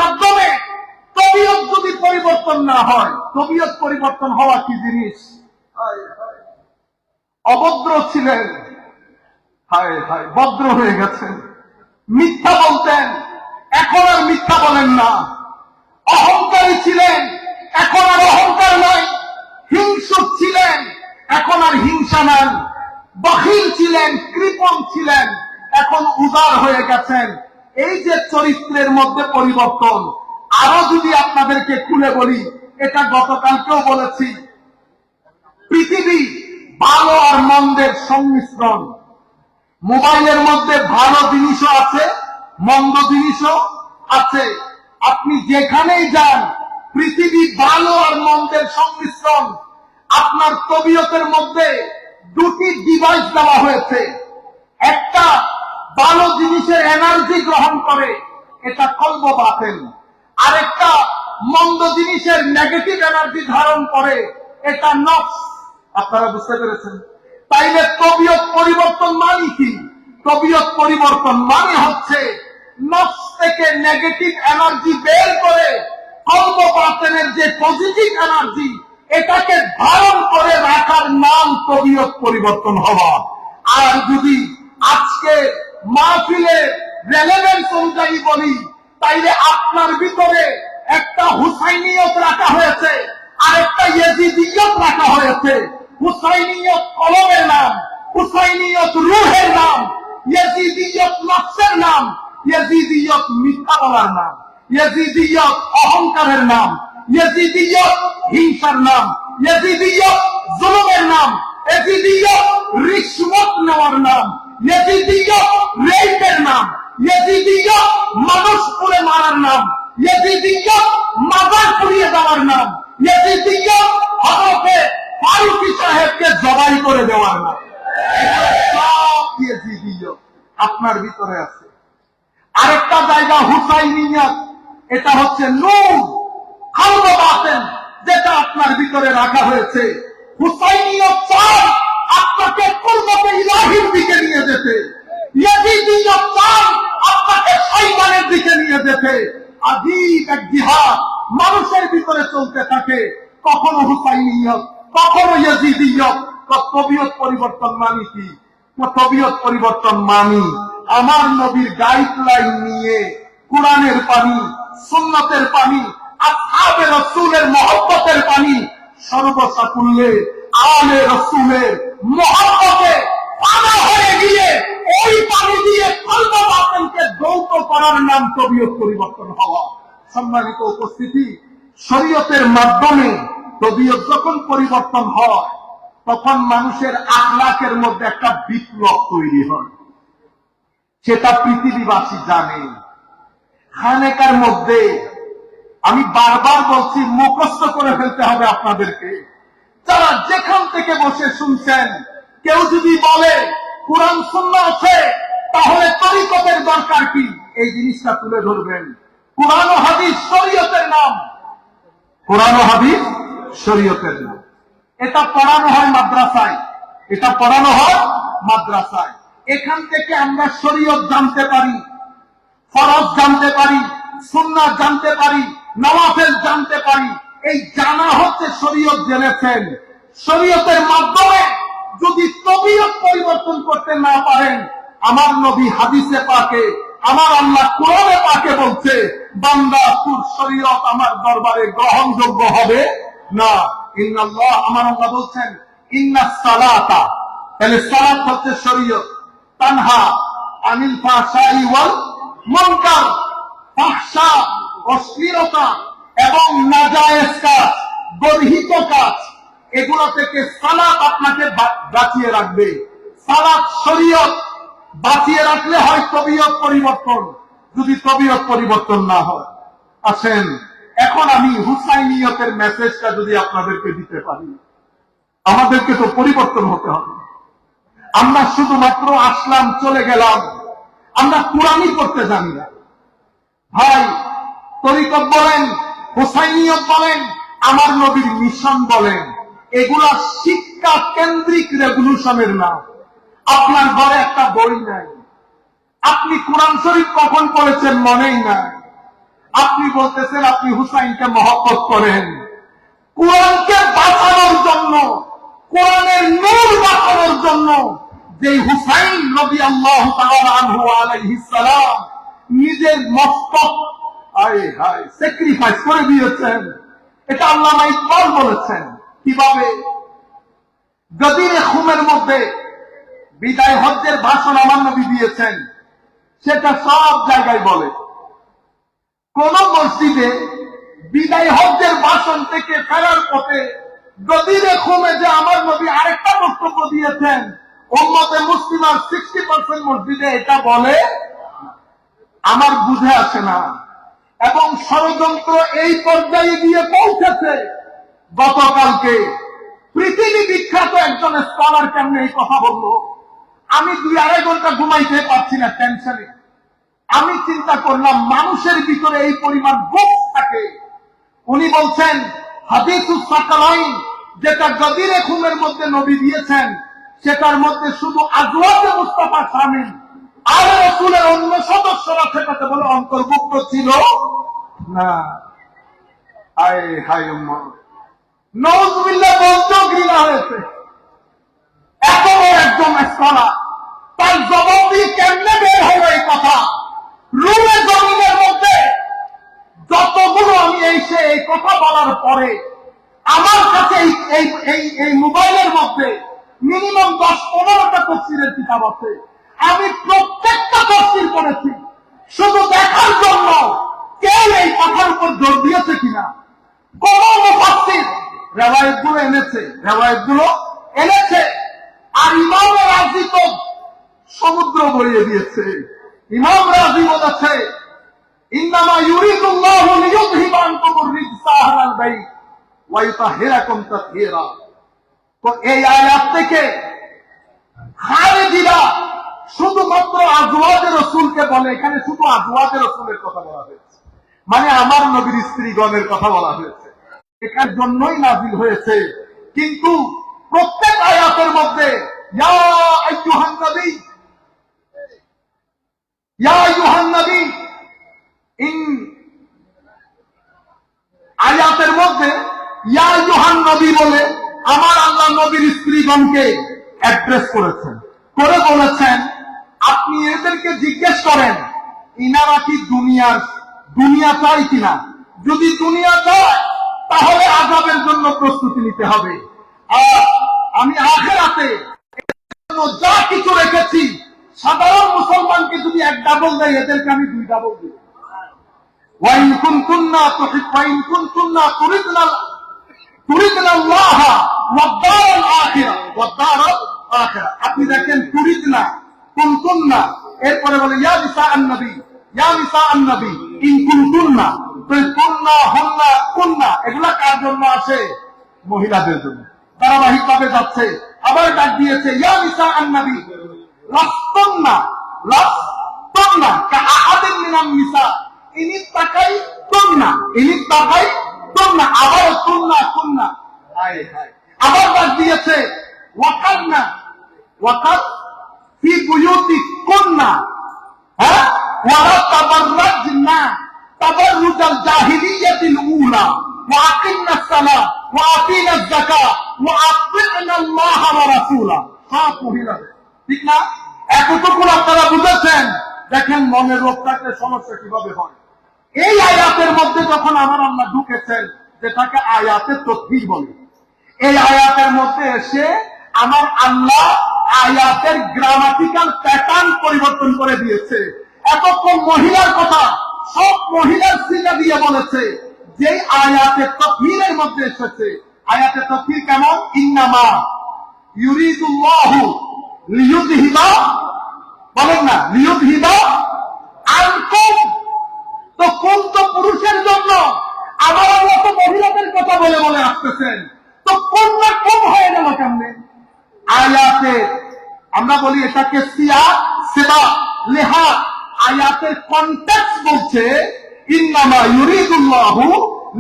S1: মাধ্যমে তবিয়ত যদি পরিবর্তন না হয়, তবিয়ত পরিবর্তন হওয়া কি জিনিস? অভদ্র ছিলেন, হায় হায় ভদ্র হয়ে গেছেন। মিথ্যা বলতেন, এখন আর মিথ্যা বলেন না। অহংকারী ছিলেন, এখন আর অহংকার নাই। হিংসুক ছিলেন, এখন আর হিংসা নাই। বখিল ছিলেন, কৃপণ ছিলেন, এখন উদার হয়ে গেছেন। এই যে চরিত্রের মধ্যে পরিবর্তন, আরো যদি আপনাদেরকে খুলে বলি, এটা গতকালকেও বলেছি, পৃথিবী ভালো আর মন্দের সংমিশ্রণ। মোবাইলের মধ্যে ভালো জিনিসও আছে, মন্দ জিনিসও আছে। আপনি যেখানেই যান, পৃথিবী ভালো আর মন্দের সংমিশ্রণ। আপনার তবিয়তের মধ্যে দুটি ডিভাইস দেওয়া হয়েছে। একটা ভালো জিনিসের এনার্জি গ্রহণ করে, এটা কলব বাতেন। আরেকটা মন্দ জিনিসের নেগেটিভ এনার্জি ধারণ করে, এটা নফস। আপনারা বুঝতে পেরেছেন? তাইলে তবিয়ত পরিবর্তন মানে কি? তবিয়ত পরিবর্তন মানে হচ্ছে নফস থেকে নেগেটিভ এনার্জি বের করে কলব বাতেনের যে পজিটিভ এনার্জি, এটাকে ধারণ করে রাখার নাম তবিয়ত পরিবর্তন হওয়া। আর যদি আজকে মাহফিলের রেলেভেন্স অনুযায়ী বলি, তাইলে আপনার ভিতরে একটা হুসাইনিয়ত রাখা হয়েছে, আর একটা ইয়েজিদিয়ত রাখা হয়েছে। হুসাইনিয়ত কলমের নাম, হুসাইনিয়ত রূহের নাম, ইয়েজিদিয়ত নফসের নাম, ইয়েজিদিয়ত মিথ্যা বলার নাম, ইয়েজিদিয়ত অহংকারের নাম, ইয়েজিদিয়ত হিংসার নাম, ইয়েজিদিয়ত জুলুমের নাম, ইয়েজিদিয়ত রিশওয়াত নেওয়ার নাম, ইয়েজিদিয়ত রেপের নাম, ইয়েজিদিয়ত মানুষ পুড়ে মারার নাম, ইয়েজিদিয়ত মাজার পুড়িয়ে দেওয়ার নাম, ইয়েজিদিয়ত হযরতে ফারুকী সাহেবকে জবাই করে দেওয়ার নাম। সব ইয়েজিদিয়ত আপনার ভিতরে আছে। আরেকটা জায়গা হুসাইনিয়ত, এটা হচ্ছে নূর কলব বাতেন, যেটা আপনার ভিতরে রাখা হয়েছে। হুসাইনিয়ত চায় আপনাকে কুরবতে ইলাহির দিকে নিয়ে যেতে, ইয়াজিদিয়ত চায় আপনাকে শয়তানের দিকে নিয়ে যেতে। আজীব এক জিহাদ মানুষের ভিতরে চলতে থাকে, কখনো হুসাইনিয়ত, কখনো ইয়াজিদিয়ত। তবিয়ত পরিবর্তন মানে কি? তবিয়ত পরিবর্তন মানি আমার নবীর গাইডলাইন নিয়ে কোরআনের পানি, সুন্নতের পানি, আসহাবে রাসূলের মহব্বতের পানি, সর্বসাকুল্যে আলে রাসূলের মহব্বতে পানা হয়ে গিয়ে ওই পানি দিয়ে কলব বাতেনকে ধৌত করার নাম তবিয়ত পরিবর্তন হওয়া। সম্মানিত উপস্থিতি, শরীয়তের মাধ্যমে তবিয়ত যখন পরিবর্তন হয়, তখন মানুষের আখলাকের মধ্যে একটা বিপ্লব তৈরি হয়। সেটা পৃথিবীবাসী জানে। খানেকার মধ্যে আমি বারবার বলছি, মুখস্থ করে ফেলতে হবে আপনাদেরকে। যারা যেখান থেকে বসে শুনছেন, কেউ যদি বলে কোরআন সুন্নাহ আছে, তাহলে তরিকতের দরকার কি? এই জিনিসটা তুলে ধরবেন। কোরআন ও হাদিস শরীয়তের নাম, কোরআন ও হাদিস শরীয়তের নাম। এটা পড়ানো হয় মাদ্রাসায়, এটা পড়ানো হয় মাদ্রাসায়। এখান থেকে আমরা শরীয়ত জানতে পারি, ফরজ জানতে পারি, সুন্নাহ জানতে পারি, নওয়াফিল জানতে পারি। এই জানা হচ্ছে শরীয়ত জেনেছেন। শরীয়তের মাধ্যমে যদি তবিয়ত পরিবর্তন করতে না পারেন, আমার নবী হাদিসে পাকে, আমার আল্লাহ কোরআনে পাকে বলছে, বান্দা তোর শরীয়ত আমার দরবারে গ্রহণযোগ্য হবে না। ইন্নাল্লাহ, আমার আল্লাহ বলছেন, ইন্নাস সালাতা, তাহলে সালাত হচ্ছে শরীয়ত, তানহা আনিল ফাহশাই ওয়াল মুনকার, ফাহশা অশ্লীলতা এবং নাজায়েজ কাজ, গর্হিত কাজ, এগুলো থেকে সালাত আপনাকে বাঁচিয়ে রাখবে। সালাত শরীয়ত বাঁচিয়ে রাখলে হয় তবিয়ত পরিবর্তন। যদি তবিয়ত পরিবর্তন না হয়, আসেন এখন আমি হুসাইনিয়তের মেসেজটা যদি আপনাদেরকে দিতে পারি। আমাদেরকে তো পরিবর্তন হতে হবে। আমরা শুধুমাত্র আসলাম, চলে গেলাম, আমরা কোরআনই করতে জানি না। ভাই, তরিকত বলেন, হুসাইনিয়ত বলেন, আমার নবীর মিশন বলেন, এগুলা শিক্ষা কেন্দ্রিক রেভলিউশনের নাম। আপনার ঘরে একটা বই নাই, আপনি কোরআন শরীফ কখন পড়েছেন মনেই নাই। আপনি বলতেছেন আপনি হুসাইনকে মহব্বত করেন, কোরআনকে বাঁচানোর জন্য, কোরআনের নূর বাঁচানোর জন্য যে হুসাইন রাদিয়াল্লাহু তাআলা আনহু আলাইহিস সালাম নিজের মস্তক স্যাক্রিফাইস করে দিয়েছেন। এটা আল্লামা ইকবাল বলেছেন। কিভাবে? গদিরে খুমের মধ্যে বিদায় হজ্জের ভাষণ আমার নবী দিয়েছেন, সেটা সব জায়গায় বলে। কোন মসজিদে বিদায় হজ্জের ভাষণ থেকে ফেরার পথে গদিরে খুমে যে আমার নবী আরেকটা বক্তব্য দিয়েছেন, উম্মতে মুসলিমার 60% মসজিদে এটা বলে, আমার বুঝে আসে না। এবং ষড়যন্ত্র এই পর্যায়ে গিয়ে পৌঁছেছে, গতকালকে পৃথিবী বিখ্যাত একজন স্কলার কেমনে এই কথা বললো, আমি 2-2.5 ঘন্টা ঘুমাইতে পারছি না টেনশনে। আমি চিন্তা করলাম মানুষের ভিতরে এই পরিমাণ বুক থাকে। উনি বলছেন হাদিসুস সাকালাইন যেটা গদিরে খুমের মধ্যে নবী দিয়েছেন, সেটার মধ্যে শুধু আজওয়াজে মুস্তাফা শামিল, আর রাসূলের অন্য সদস্যরা সেটাতে বলে অন্তর্ভুক্ত ছিল না। হায় হায় উম্মাহ, নাউযুবিল্লাহ বলতেও ঘৃণা হয়েছে। এত বড় একজন স্কলার, তার জবাব দিয়ে কেমনে বের হলো এই কথা? রুমে জমিনের মধ্যে যতগুলো আমি এই কথা বলার পরে আমার কাছে এই মোবাইলের মধ্যে মিনিমাম 10-15টা তাফসীরের কিতাব আছে। আমি প্রত্যেকটা তাফসীর পড়েছি শুধু দেখার জন্য কেউ এই কথার উপর জোর দিয়েছে কিনা। কোন মুফাসসির রিওয়ায়াতগুলো এনেছে, আর ইমাম রাজি তো সমুদ্র বইয়ে দিয়েছে। ইমাম রাজি বলেছে ইন্নামা ইউরিদুল্লাহু লিইউযহিবা আনকুমুর রিজসা আহলাল বাইত ওয়া ইউতাহহিরাকুম তাতহীরা। তো এই আয়াত থেকে খারিজিরা শুধুমাত্র আজওয়াজে রাসূলকে বলে, এখানে শুধু আজওয়াজে রাসূলের কথা বলা হয়েছে, মানে আমার নবীর স্ত্রীগণের কথা বলা হয়েছে, এটার জন্যই নাযিল হয়েছে। কিন্তু প্রত্যেক আয়াতের মধ্যে ইয়া আইয়ুহান নবী, ইয়া আইয়ুহান নবী, আয়াতের মধ্যে ইয়া আইয়ুহান নবী বলে আমার আল্লাহ নবীর স্ত্রীগণকে অ্যাড্রেস করেছেন, করে বলেছেন আপনি এদেরকে জিজ্ঞেস করেন ইনারা কি দুনিয়া চাই কিনা। যদি দুনিয়া চায় তাহলে আযাবের জন্য প্রস্তুতি নিতে হবে, আর আমি আখিরাতে যা কিছু রেখেছি সাধারণ মুসলমানকে যদি 1 ডাবল দেয়, এদেরকে আমি 2 ডাবল দিব। ওয়াইন কুনতুন্না তুরিদনা আল্লাহ ওয়াদ দারাল আখিরা। আপনি দেখেন তুরিদনা কুনতুন্না, এরপরে বলে ইয়া নিসা আন-নবী, ইয়া নিসা আন-নবী ইন কুনতুন্না। কুন্না এগুলা কার জন্য আসে? মহিলাদের জন্য। ধারাবাহিকভাবে যাচ্ছে, আবার ডাক দিয়েছে ইয়া নিসা আন-নবী লাস্তুন্না কাআহাদিন মিনান নিসা ইনিত্তাকাইতুন্না, আবার কুন্না। হায় হায়, আবার ডাক দিয়েছে ওয়াকাদ ফি বুয়ুতিকুন্না, ওয়ালা তাবাররাজনা তাবাররুজাল জাহিলিয়াতিল উলা ওয়া আকিমনাস সালাহ ওয়া আতিনাজ যাকাত ওয়া আতি'নাল্লাহ ওয়া রাসূলা। সব মহিলাদের, ঠিক না? এতটুকু আপনারা বুঝেছেন। দেখেন মনের রোগ থাকলে সমস্যা কিভাবে হয়। এই আয়াতের মধ্যে যখন আমার আল্লাহ ঢুকেছেন, যেটাকে আয়াতে তফসীর বলে, এই আয়াতের মধ্যে এসে আমার আল্লাহ আয়াতের গ্রামাটিক্যাল প্যাটার্ন পরিবর্তন করে দিয়েছে। এতক্ষণ মহিলার কথা সব মহিলার সিগা দিয়ে বলেছে, যে আয়াতে তফসীরের মধ্যে এসেছে। আয়াতে তফসীর কেমন? ইন্নামা ইউরিদুল্লাহু লিইউযহিবা, বলেন না লিইউযহিবা আনকুম। তো কোন তো পুরুষের জন্য, আমার আল্লাহ তো মহিলাদের কথা বলে বলে আসতেছেন, তো কোন না কম হয়ে গেল কেমনে? আয়াতে আমরা বলি এটাকে সিয়াক, সেবা, লেহা। আয়াতের কনটেক্সট বলছে ইন্নামা ইউরিদুল্লাহু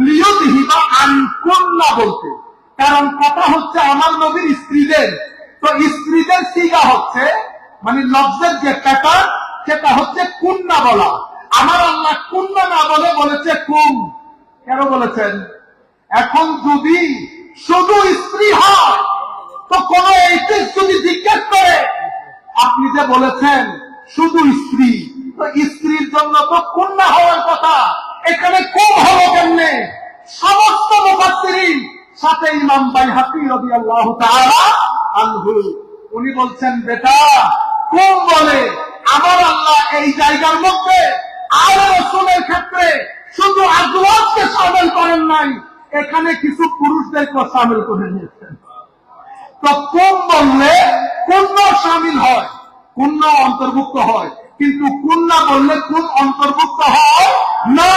S1: লিইউযহিবা আনকুন্না বলতে, কারণ কথা হচ্ছে আমার নবীর স্ত্রীদের। তো স্ত্রীদের সিগা হচ্ছে, মানে লফজের যে প্যাটার্ন সেটা হচ্ছে কুন্না বলা। আমার আল্লাহ কুন্না না বলে বলেছে কুম। কেন বলেছেন? এখন যদি শুধু স্ত্রী হয় তো কোন এইটিস যদি জিজ্ঞেস করে আপনি যে বলেছেন শুধু স্ত্রী, তো স্ত্রীর জন্য তো কন্যা হওয়ার কথা, এখানে কুম হলো কেমনে? সমস্ত মুফাসসিরিন সাথে ইমাম বাইহাকী রাদিয়াল্লাহু তাআলা আনহু উনি বলছেন, বেটা কুম বলে আমার আল্লাহ এই জায়গার মধ্যে আলে রাসূলের ক্ষেত্রে শুধু আজওয়াজকে শামিল করেন নাই, এখানে কিছু পুরুষদেরকে শামিল করে নিয়েছেন। তো কুম বললে কন্যা শামিল হয়, কন্যা অন্তর্ভুক্ত হয়, কিন্তু কন্যা বললে কুম অন্তর্ভুক্ত হয় না।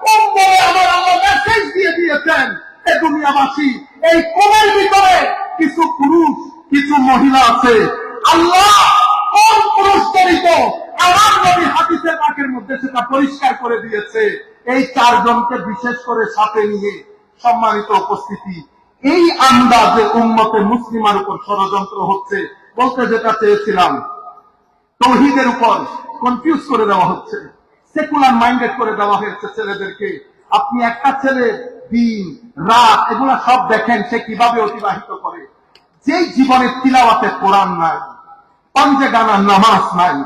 S1: কুম বলে আমার আল্লাহ মেসেজ দিয়ে দিয়েছেন এ দুনিয়াবাসী, এই কুমের ভিতরে কিছু পুরুষ কিছু মহিলা আছে। আল্লাহ কোন পুরুষদেরই তো আমার নবী হাদিসে পাকের মধ্যে সেটা পরিষ্কার করে দিয়েছে। এই চারজনকে বিশেষ করে সাথে নিয়ে সম্মানিত উপস্থিতি, এই আন্দাজে উম্মতে মুসলিমার উপর ষড়যন্ত্র হচ্ছে। বলতে যেটা চেয়েছিলাম, তৌহিদের উপর কনফিউজ করে দেওয়া হচ্ছে, সেকুলার মাইন্ডেড করে দেওয়া হয়েছে ছেলেদেরকে। আপনি একটা ছেলে দিন রাত এগুলা সব দেখেন সে কিভাবে অতিবাহিত করে। যেই জীবনের তিলাওয়াতে কোরআন নাই, পাঞ্জে গানা নামাজ নাই,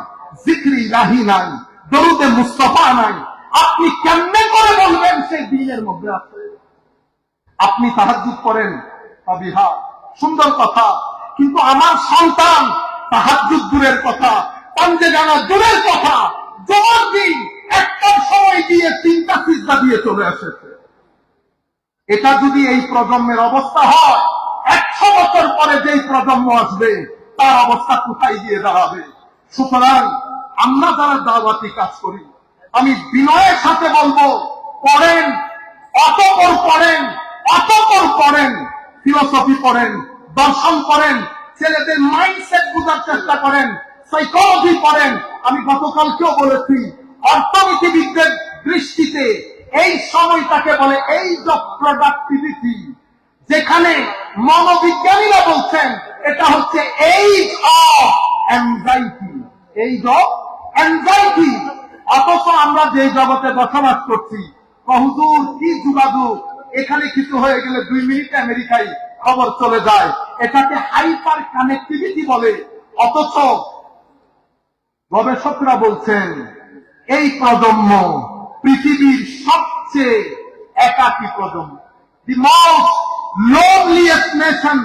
S1: জিকরি ইলাহি নাই, দরুদে মুস্তাফা নাই, আপনি কেমনে করে বলবেন সে দিনের মধ্যে আছে? আপনি তাহাজ্জুদ করেন, অবিহা সুন্দর কথা, কিন্তু আমার সন্তান তাহাজ্জুদ দূরের কথা, পাঞ্জে গানা দূরের কথা, জবাব দিন একটার সময় দিয়ে 3টা সিজদা দিয়ে চলে আসেছে। এটা যদি এই প্রজন্মের অবস্থা হয়, 100 বছর পরে যেই প্রজন্ম আসবে তার অবস্থা কোথায় গিয়ে দাঁড়াবে? সুতরাং আমরা যারা দাওয়াতি কাজ করি, আমি বিনয়ের সাথে বলবো, পড়েন, অতঃপর পড়েন, অতঃপর পড়েন, ফিলোসফি পড়েন, দর্শন পড়েন, ছেলেদের মাইন্ডসেট বোঝার চেষ্টা করেন, সাইকোলজি পড়েন। আমি গতকালকেও বলেছি, অর্থনীতিবিদদের দৃষ্টিতে এই সময়টাকে বলে এইজ অফ প্রোডাক্টিভিটি, যেখানে মনোবিজ্ঞানীরা বলছেন এটা হচ্ছে age of anxiety, age of anxiety. অথচ আমরা যে জগতে বসবাস করছি, হুজুর কি যোগাযোগ, এখানে কিছু হয়ে গেলে 2 মিনিটে আমেরিকায় খবর চলে যায়, এটাকে হাইপার কানেক্টিভিটি বলে। অথচ গবেষকরা বলছেন এই প্রজন্ম পৃথিবীর সবচেয়ে একাকী প্রজন্ম, the most loneliest nation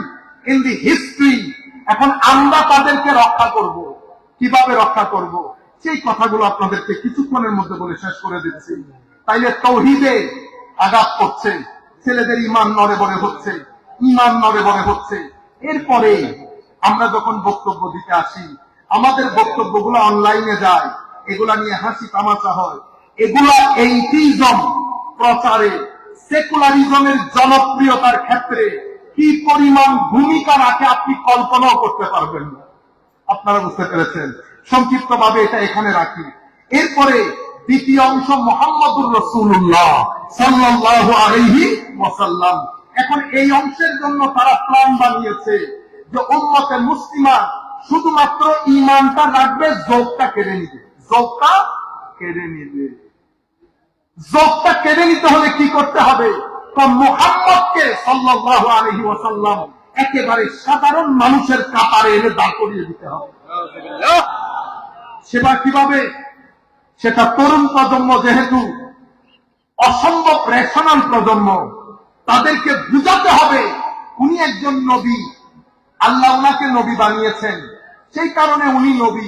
S1: in the history. এখন আমরা তাদেরকে রক্ষা করব, কিভাবে রক্ষা করব সেই কথাগুলো আপনাদেরকে কিছুক্ষণের মধ্যে বলে শেষ করে দিচ্ছি। তাইলে তৌহিদে আঘাত করছে, ছেলেদের ইমান নড়ে বড়ে হচ্ছে, ইমান নড়ে বড়ে হচ্ছে। এরপরে আমরা যখন বক্তব্য দিতে আসি, আমাদের বক্তব্যগুলো অনলাইনে যায়, এগুলা নিয়ে হাসি তামাশা হয়। এগুলা এইটিজম প্রচারে, সেকুলারিজমের জনপ্রিয়তার ক্ষেত্রে কি পরিমাণ ভূমিকা রাখে আপনি কল্পনাও করতে পারবেন না। আপনারা বুঝতে পেরেছেন? সংক্ষিপ্ত ভাবে এটা এখানে রাখি। এরপরে দ্বিতীয় অংশ মুহাম্মদুর রাসূলুল্লাহ সাল্লাল্লাহু আলাইহি ওয়াসাল্লাম। এখন এই অংশের জন্য তারা প্ল্যান বানিয়েছে যে উম্মতে মুসলিমা শুধুমাত্র ঈমানটা রাখবে, যৌকটা কেড়ে নিবে, যৌকটা কেড়ে নিবে। যৌকটা কেড়ে নিতে হলে কি করতে হবে? তো মুহাম্মদকে সাল্লাল্লাহু আলাইহি ওয়াসাল্লাম একেবারে সাধারণ মানুষের কাতারে এনে দাঁড় করিয়ে দিতে হবে। সেবা কিভাবে? সেটা তরুণ প্রজন্ম যেহেতু অসম্ভব রেশনাল প্রজন্ম, তাদেরকে বুঝাতে হবে উনি একজন নবী, আল্লাহ উনাকে নবী বানিয়েছেন, সেই কারণে উনি নবী,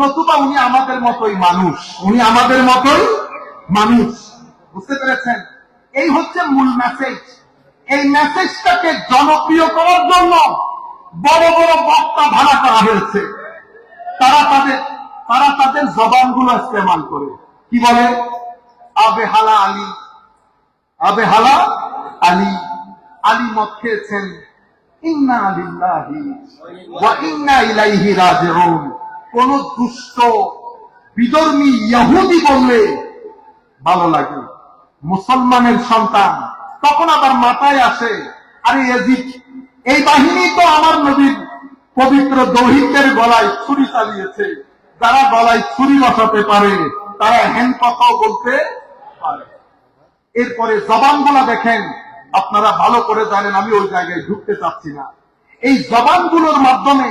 S1: নতুবা উনি আমাদের মতোই মানুষ, উনি আমাদের মতোই মানুষ। বুঝতে পেরেছেন? এই হচ্ছে মূল মেসেজ। এই মেসেজটাকে জনপ্রিয় করার জন্য বড় বড় বক্তা ভাড়া করা হয়েছে। তারা তাদের জবানগুলো ইস্তেমাল করে কি বলে? আবে হালা আলী, আবে হালা আলী, আলী মদ খেয়েছেন, ইন্না লিল্লাহি ওয়া ইন্না ইলাইহি রাজিউন। কোন দুষ্ট বিধর্মী ইহুদি বললে ভালো লাগে, মুসলমানের সন্তান তখন আবার মাথায় আসে, আরে ইয়াজিদ এই বাহিনী তো আমার নবীর পবিত্র দৌহিত্রের গলায় ছুরি চালিয়েছে, যারা গলায় ছুরি বসাতে পারে তারা হ্যান্ড কথাও বলতে পারে। এরপরে জবানগুলা দেখেন, আপনারা ভালো করে জানেন, আমি ওই জায়গায় ঢুকতে চাচ্ছি না। এই জবানগুলোর মাধ্যমে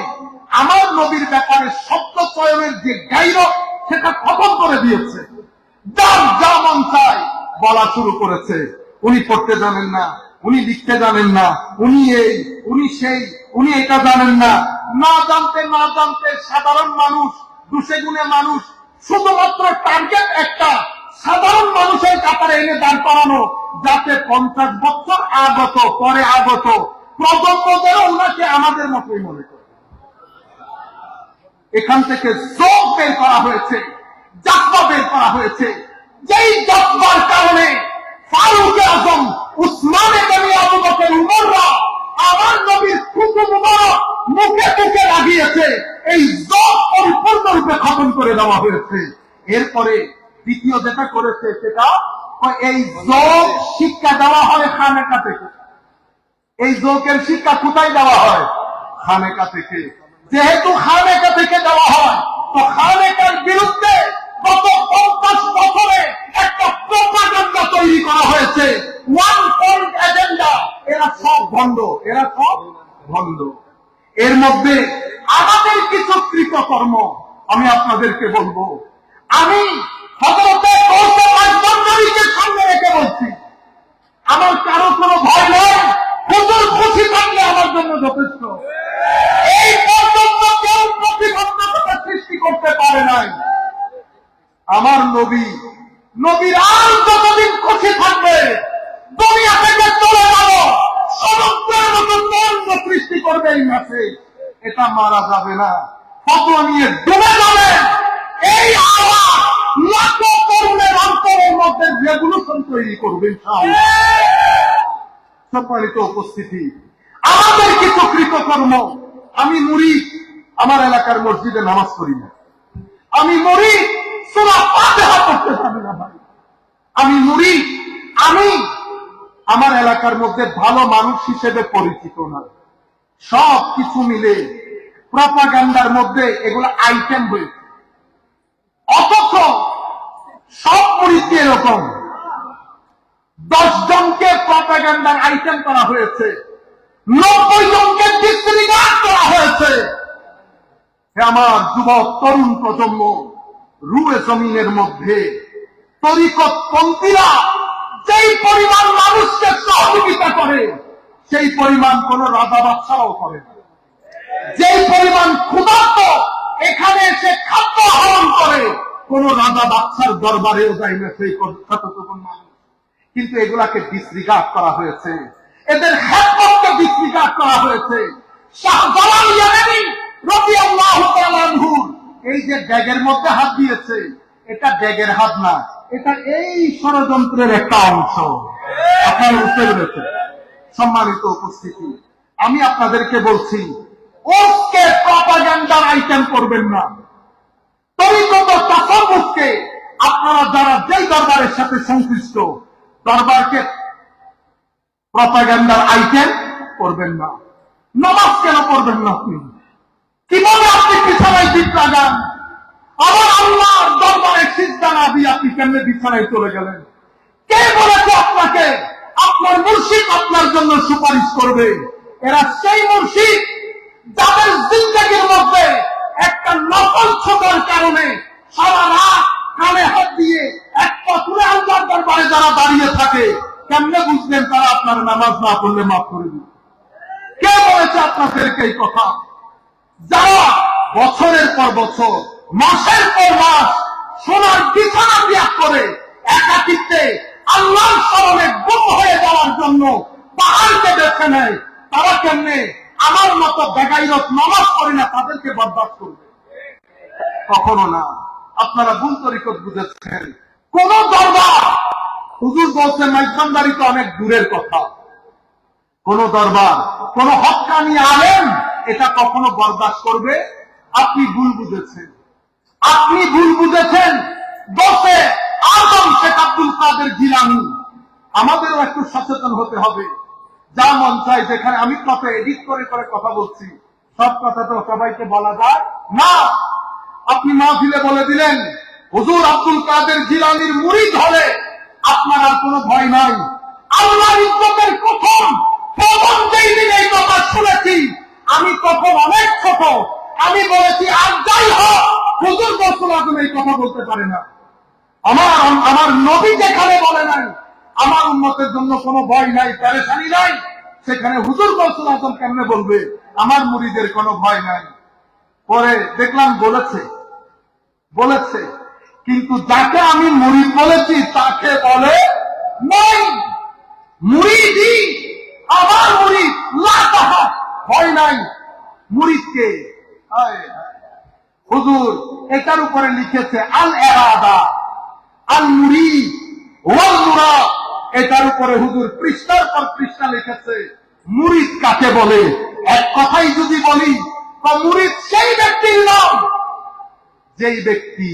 S1: আমার নবীর ব্যাপারে শব্দ চয়নের যে গাইরত, সেটা খতম করে দিয়েছে। যার যা মন চায় বলা শুরু করেছে। উনি পড়তে জানেন না, উনি লিখতে জানেন না, উনি এই, উনি সেই, উনি এটা জানেন না। না জানতে না জানতে সাধারণ মানুষ, দুষে গুণে মানুষ, শুধুমাত্র টার্গেট একটা, সাধারণ মানুষের কাতারে এনে দাঁড় করানো, যাতে 50 বছর আগত, পরে আগত প্রজন্মদের ওনাকে আমাদের মতোই মনে করে। এখান থেকে যোগ বের করা হয়েছে, জাতবা বের করা হয়েছে। যেই জাতবার কারণে ফারুক আজম, উসমান গনি, আবু বকর, উমররা আমার নবীর থুতু মুবারক মুখে মুখে লাগিয়েছে। এই যোগ পরিপূর্ণরূপে খতম করে দেওয়া হয়েছে। এরপরে দ্বিতীয় যেটা করেছে, সেটা এই যোগ শিক্ষা দেওয়া হয় খানেকা থেকে। এই যোগের শিক্ষা কোথায় দেওয়া হয়? খানেকা থেকে। যেহেতু খানেকা থেকে দেওয়া হয়, তো খানেকার বিরুদ্ধে গত 50 বছরে একটা প্রোপাগান্ডা তৈরি করা হয়েছে, ওয়ান পয়েন্ট এজেন্ডা। এরা সব ভণ্ড, এরা সব ভণ্ড। এর মধ্যে আমাদের কিছু কৃতকর্ম আমি আপনাদেরকে বলবো। আমি হযরতে গৌসে পাক সামনে রেখে বলছি, আমার কারো কোনো ভয় নেই। হুজুর খুশি থাকলে আমার জন্য যথেষ্ট। এই পর্যন্ত কেউ প্রতিবন্ধকতা সৃষ্টি করতে পারে নাই। আমার নবী, নবীর আর যতদিন খুশি থাকবে, দুনিয়া থেকে চলে যাব, সমুদ্রের মতো তরঙ্গ সৃষ্টি করবে এই মাসে, এটা মারা যাবে না। ফতোয়া নিয়ে ডুবে যাবে। এই আওয়াজ লাখো তরুণের অন্তরের মধ্যে রেভলিউশন তৈরি করবে ইনশাআল্লাহ। সম্মানিত উপস্থিতি, আমাদের কিছু কৃতকর্ম। আমি মুরিদ, আমার এলাকার মসজিদে নামাজ পড়ি না। আমি মুরিদ, সূরা ফাতিহা পড়তে পারি না ভাই। আমি মুরিদ, আমি আমার এলাকার মধ্যে ভালো মানুষ হিসেবে পরিচিত না। সব কিছু মিলে প্রপাগান্ডার মধ্যে এগুলো আইটেম হয়েছে। অথচ সব মুরিদকে এরকম 10 জনকে প্রপাগান্ডার আইটেম করা হয়েছে, 90 জনকে ডিসরিগার্ড করা হয়েছে। আমার যুবক তরুণ প্রজন্ম, রুয়ে জমিনের মধ্যে তরিকতপন্থীরা যেই পরিমাণ মানুষকে সহযোগিতা করে, সেই পরিমাণ কোন রাজা বাদশাও করে না। যেই পরিমাণ ক্ষুধার্ত এখানে এসে খাদ্য আহরণ করে, কোন রাজা বাদশার দরবারেও যায় না সেই কতটুকু মানুষ। কিন্তু এগুলাকে ডিসরিগার্ড করা হয়েছে, এদের খেদমতকে ডিসরিগার্ড করা হয়েছে। শাহজালাল ইয়ামানি রাদিয়াল্লাহু তাআলা আনহু এই যে ব্যাগের মধ্যে হাত দিয়েছে, এটা ব্যাগের হাত না, এটা এই ষড়যন্ত্রের একটা অংশ। আপনারা বুঝতে পেরেছেন? সম্মানিত উপস্থিতি, আমি আপনাদেরকে বলছি, ওকে প্রপাগান্ডার আইটেম করবেন না। তরিকত তাসাউফকে আপনারা যারা যেই দরবারের সাথে সংশ্লিষ্ট, দরবারকে প্রপাগান্ডার আইটেম করবেন না। নামাজ কেন পড়বেন না আপনি? কিভাবে আপনি বিছানায় দিক লাগান? আবার আল্লাহর দরবারে সিজদা না দিয়ে আপনি কেমনে বিছানায় চলে গেলেন? কে বলেছে আপনাকে আপনার মুর্শিদ আপনার জন্য সুপারিশ করবে? এরা সেই মুর্শিদ যাদের জিন্দেগির মধ্যে একটা নকল ছোটার কারণে সারা রাত কানে হাত দিয়ে এক পা তুলে আল্লাহর দরবারে যারা দাঁড়িয়ে থাকে, কেমনে বুঝলেন তারা আপনার নামাজ না পড়লে মাফ করে দিবে? কে বলেছে আপনাদেরকে এই কথা? যারা বছরের পর বছর, মাসের পর মাস সোনার বিছানা ত্যাগ করে একাকিত্বে আল্লাহর স্মরণে গুম হয়ে যাওয়ার জন্য পাহাড়কে বেছে নেয়, তারা কেমনে আমার মতো বেগাইরত নামাজ পড়ে না তাদেরকে বরদাস্ত করবে? কখনো না। আপনারা ভুল তরিকত বুঝেছেন। কোন দরবার, হুজুর বলছেন মাইজবান্দারি তো অনেক দূরের কথা, কোন দরবার, কোন হক্কানি আলেম এটা কখনো বরদাস্ত করবে? আপনি ভুল বুঝেছেন, আপনি ভুল বুঝেছেন। বসে আজম শেখ আব্দুল কাদের জিলানী। আমাদেরও একটু সচেতন হতে হবে। যা মন চাই, যেখানে আমি কথা এডিট করে করে কথা বলছি, সব কথা তো সবাইকে বলা যায় না। আপনি মাহফিলে বলে দিলেন হুজুর আব্দুল কাদের জিলানীর মুরিদ হলে আপনার আর কোনো ভয় নাই। আল্লাহর ইজ্জতের প্রথম যেই দিন এই কথা শুনেছি, আমি তখন অনেক ছোট, আমি বলেছি আর যাই হোক হুজুর গৌসুল আজম এই কথা বলতে পারে না। আমার নবী যেখানে বলে নাই আমার উম্মতের জন্য কোনো ভয় নাই, পেরেশানি নাই, সেখানে হুজুর গৌসুল আজম কেমনে বলবে আমার মুরিদের কোনো ভয় নাই? পরে দেখলাম বলেছে, কিন্তু যাকে আমি মুরিদ বলেছি তাকে বলে নাই মুরিদি, আমার মুরিদ লা তাহাফ, ভয় নাই মুরিদকে। হুজুর এটার উপরে লিখেছে আল এরাদা আল মুরিদ ওয়াল মুরাদ, এটার উপরে হুজুর পৃষ্ঠার পর পৃষ্ঠা লিখেছে মুরিদ কাকে বলে। এক কথাই যদি বলি তো মুরিদ সেই ব্যক্তির নাম যেই ব্যক্তি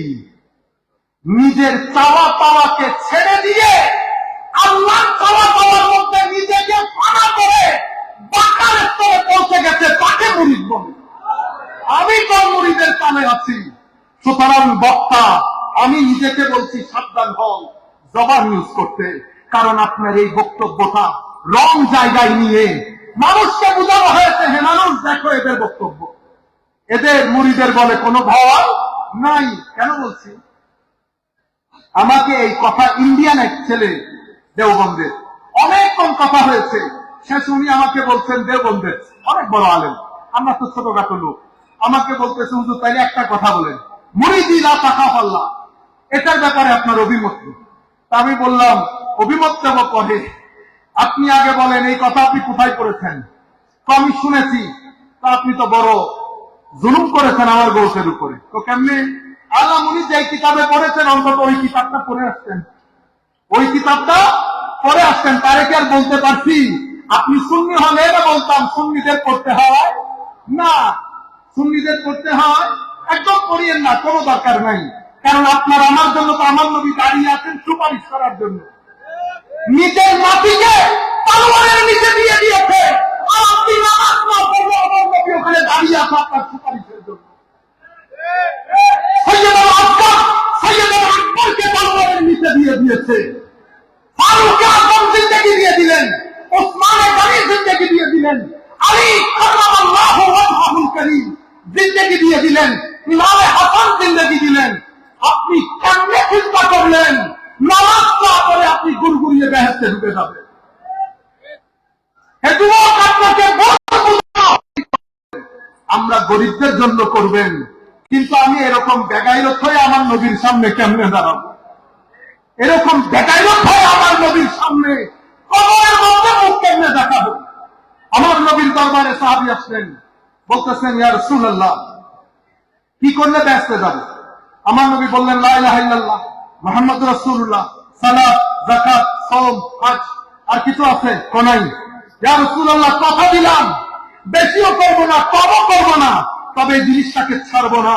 S1: নিজের চাওয়া পাওয়াকে ছেড়ে দিয়ে আল্লাহর চাওয়া পাওয়ার মধ্যে নিজেকে ফানা করে বাঁকার স্তরে পৌঁছে গেছে, তাকে মুরিদ বলে। আমি তো মুরিদের কানে আছি। সুতরাং বক্তা আমি নিজেকে বলছি সাবধান হন জবান ইউজ করতে, কারণ আপনার এই বক্তব্যটা রং জায়গায় নিয়ে মানুষকে বোঝানো হয়েছে। হে মানুষ দেখো এদের বক্তব্য, এদের মুরিদের বলে কোনো ভয় নাই। কেন বলছি? আমাকে এই কথা ইন্ডিয়ান এক ছেলে দেওবন্দের অনেকক্ষণ কথা হয়েছে, শেষ উনি আমাকে বলছেন, দেওবন্দের অনেক বড় আলেম, আমরা তো ছোটখাটো লোক, আমাকে বলতেছে হুজুর তাইলে একটা কথা বলেন, মুরিদি লা তাখাফ আল্লাহ, এটার ব্যাপারে আপনার অভিমত কি? তা আমি বললাম অভিমত দেব পরে, আপনি আগে বলেন এই কথা আপনি কোথায় করেছেন? তো আমি শুনেছি, তা আপনি তো বড় জুলুম করেছেন আমার গৌসের উপরে। তো কেমনে? আল্লাহ উনি যে কিতাবে পড়েছেন অন্তত ওই কিতাবটা পড়ে আসছেন, ওই কিতাবটা পড়ে আসছেন, তারে কি আর বলতে পারছি আপনি সুন্নি হলে না বলতাম সুন্নিদের করতে হয় না, সুন্নিদের করতে হয় একদম করিয়েন না, কোনো দরকার নাই। কারণ আপনার আমার জন্য তো আমার নবী দাঁড়িয়ে আছেন সুপারিশ করার জন্য, নিজের মাটিকে তলোয়ারের নিচে দিয়ে দিয়েছে, আর আপনি নামাজ না পড়লে আমার নবী ওখানে দাঁড়িয়ে আছে আপনার সুপারিশের জন্য। সৈয়দুল আকবরকে তলোয়ারের নিচে দিয়ে দিয়েছে, ফারুক আজম জিন্দেগি দিয়ে দিলেন, ওসমান গনি জিন্দেগি দিয়ে দিলেন, আলী কাররামাল্লাহু ওয়াজহুল কারীম জিন্দেগি দিয়ে দিলেন, ইমাম হাসান জিন্দেগি দিলেন। আপনি কেমনে চিন্তা করলেন নামাজ না পড়ে আপনি গুড়গুড়িয়ে বেহেশতে ঢুকে যাবেন? আপনাকে আমরা গরিবদের জন্য করবেন, কিন্তু আমি এরকম বেগাইরত হয়ে আমার নবীর সামনে কেমনে দাঁড়াবো? এরকম বেগাইরত হয়ে আমার নবীর সামনে কবরের মধ্যে মুখ কেমনে দেখাবো? আমার নবীর দরবারে সাহাবী আসলেন, বলতেছেন ইয়া রাসূলুল্লাহ কি করলে বেহেশতে যাব? আমার নবী বললেন লা ইলাহা ইল্লাল্লাহ মুহাম্মাদুর রাসূলুল্লাহ, সালাত, যাকাত, সাওম, হজ, আর কিছু আছে? কোনাই। ইয়া রাসূলুল্লাহ কথা দিলাম বেশিও করবো না, কমও করবো না, তবে এই জিনিসটাকে ছাড়বো না।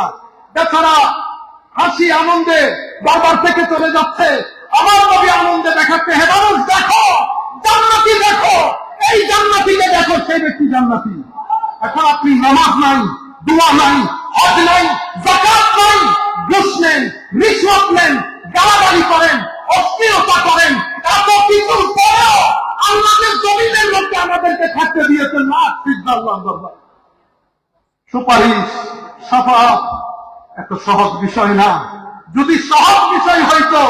S1: বেচারা হাসি আনন্দে বারবার থেকে চলে যাচ্ছে, আমার নবী আনন্দে দেখাচ্ছে, হে মানুষ দেখো জান্নাতি, দেখো এই জান্নাতিকে দেখো, সেই ব্যক্তি জান্নাতি। এখন আপনি নামাজ নাই, দোয়া নাই, হজ নাই, যাকাত নাই, ঘুষ নেন, রিশওয়াত নেন, গালাগালি করেন, অশ্লীলতা করেন, এত কিছুর পরেও আল্লাহর জমিনের মধ্যে আমাদেরকে থাকতে দিয়েছেন না আল্লাহর দরবার। সুপারিশ, শাফাআত এত সহজ বিষয় না। যদি সহজ বিষয় হইতো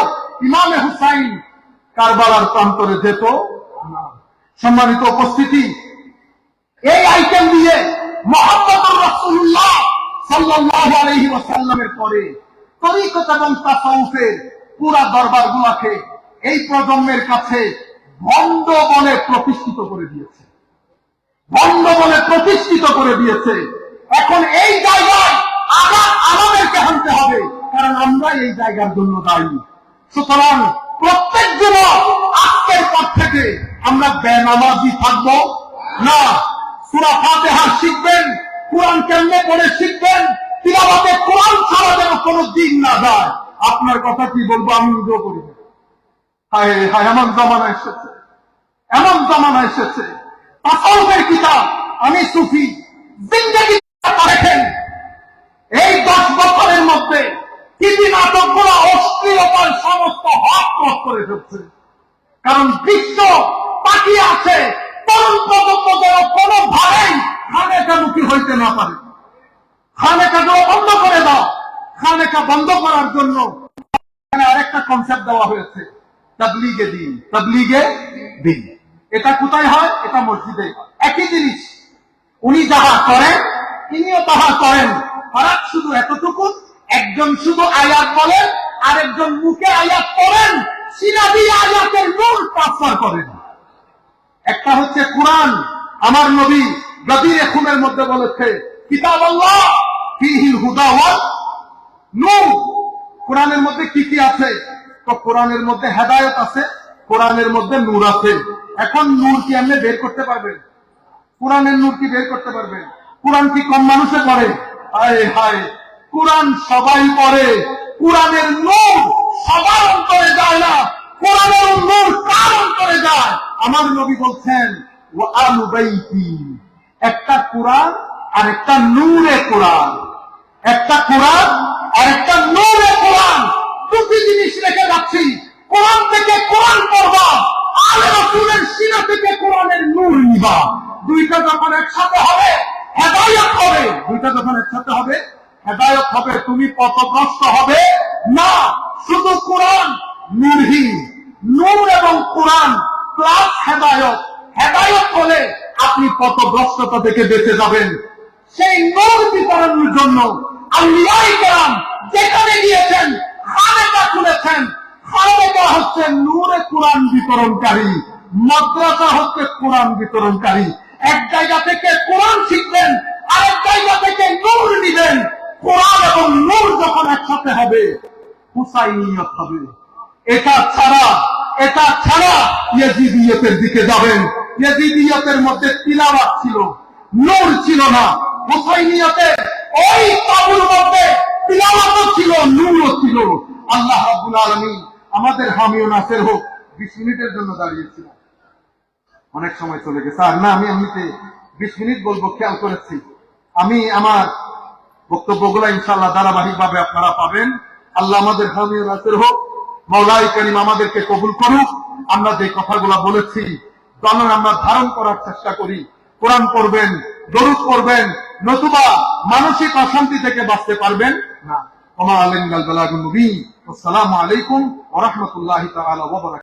S1: ইমামে হুসাইন কারবালার প্রান্তরে যেত না। সম্মানিত উপস্থিতি, এই আইটেম দিয়ে মুহাম্মদুর রাসূলুল্লাহ সাল্লাল্লাহু আলাইহি ওয়াসাল্লামের পরে তরিকত এবং তাসাউফের পুরা দরবারগুলোকে এই প্রজন্মের কাছে ভণ্ড বলে প্রতিষ্ঠিত করে দিয়েছে, ভণ্ড বলে প্রতিষ্ঠিত করে দিয়েছে। এখন এই জায়গায় আবার আমাদেরকে হানতে হবে, কারণ আমরা এই জায়গার জন্য দায়ী। সুতরাং প্রত্যেক যুবক আজকের পর থেকে আমরা বেনামাজি থাকবো না। সূরা ফাতিহা শিখবেন, কোরআন কেমনে পড়ে শিখবেন, তিলাওয়াতে কোরআন ছাড়া যেন কোনো দিন না যায়। আপনার কথা কি বলবো আমি নিজেও করব। হায় হায়, এমন জমানা এসেছে, এমন জমানা এসেছে। তাসাউফের কিতাব আমি সুফি জিন্দেগি দেখেন, এই 10 বছরের মধ্যে টিভি নাটকগুলো অশ্লীলতার সমস্ত হক ক্রস করে ফেলছে। কারণ বিশ্ব তাকিয়ে আছে তরুণ প্রজন্ম যেন কোনোভাবেই খানেকামুখী হইতে না পারে। খানেকাগুলো বন্ধ করে দাও। খানেকা বন্ধ করার জন্য এখানে আরেকটা কনসেপ্ট দেওয়া হয়েছে, তাবলীগে দ্বীন। তাবলীগে দ্বীন এটা কোথায় হয়? এটা মসজিদে হয়। একই জিনিস, উনি যাহা করেন তিনিও তাহা করেন। ফারাক শুধু এতটুকু, একজন শুধু আয়াত বলেন, আরেকজন মুখে আয়াত পড়েন, সিনা দিয়ে আয়াতের নূর ট্রান্সফার করেন। একটা হচ্ছে কোরআন। আমার নবী গদিরে খুনের মধ্যে বলেছে, কিতাব আল্লাহ ফীহিল হুদা ওয়ান নূর। কোরআনের মধ্যে কি কি আছে? তো কোরআনের মধ্যে হেদায়েত আছে, কোরআনের মধ্যে নূর আছে। এখন নূর কি আপনি বের করতে পারবেন? কোরআনের নূর কি বের করতে পারবেন? কোরআন কি কম মানুষে পড়ে? হায় হায়, কোরআন সবাই পড়ে, কোরআনের নূর সবার অন্তরে যায় না। কোরআনের নূর কার অন্তরে যায়? আমার নবী বলছেন, ওয়া আলু বাইতি, একটা কোরআন আর একটা নূরে কোরআন। একটা কোরআন আর একটা নূরে কোরআন, দুটি জিনিস রেখে যাচ্ছি। কোরআন থেকে কোরআন পড়বা, আর রাসূলের সিনা থেকে কোরআনের নূর নিবা। দুইটা যখন একসাথে হবে হেদায়েত হবে। দুইটা যখন একসাথে হবে হেদায়েত হবে। তুমি পথভ্রষ্ট হবে না। শুধু কোরআন নূরহীন, নূর এবং কোরআন প্লাস হেদায়েত। হেদায়েত হলে আপনি পথভ্রষ্টতা থেকে বেঁচে যাবেন। সেই নূর বিতরণের জন্য আউলিয়ায়ে কেরাম যেখানে গিয়েছেন খানেকা খুলেছেন। খানেকা হচ্ছে নূরে কোরআন বিতরণকারী, মাদ্রাসা হচ্ছে কোরআন বিতরণকারী। এক জায়গা থেকে কোরআন শিখবেন, আরেক জায়গা থেকে নূর নিবেন। কোরআন এবং নূর যখন একসাথে হবে হুসাইনিয়ত হবে। এটা ছাড়া ইয়াজিদিয়তের দিকে যাবেন। ইয়াজিদিয়তের মধ্যে তিলাওয়াত ছিল, নূর ছিল না। হুসাইনিয়তের ওই তাবুর মধ্যে তিলাওয়াতও ছিল, নূরও ছিল। আল্লাহ রাব্বুল আলামিন আমাদের হামি ও নাসির হোক। 20 মিনিটের জন্য দাঁড়িয়েছিলাম, অনেক সময় চলে গেছে। আর না, আমি এমনিতে 20 মিনিট বলবো খেয়াল করেছি। আমি আমার বক্তব্যগুলো ইনশাআল্লাহ ধারাবাহিকভাবে আপনারা পাবেন। আল্লাহ আমাদের হামি ও নাসির হোক। মাওলাই কারীম আমাদেরকে কবুল করুক। আমরা যে কথাগুলো বলেছি যেন আমরা ধারণ করার চেষ্টা করি। কোরআন পড়বেন, দরুদ পড়বেন, নতুবা মানসিক অশান্তি থেকে বাঁচতে পারবেন না। ওমা আলাইনাল বালাগুল মুবিন। আসসালামু আলাইকুম ওয়া রাহমাতুল্লাহি তাআলা ওয়া বারাকাতুহু।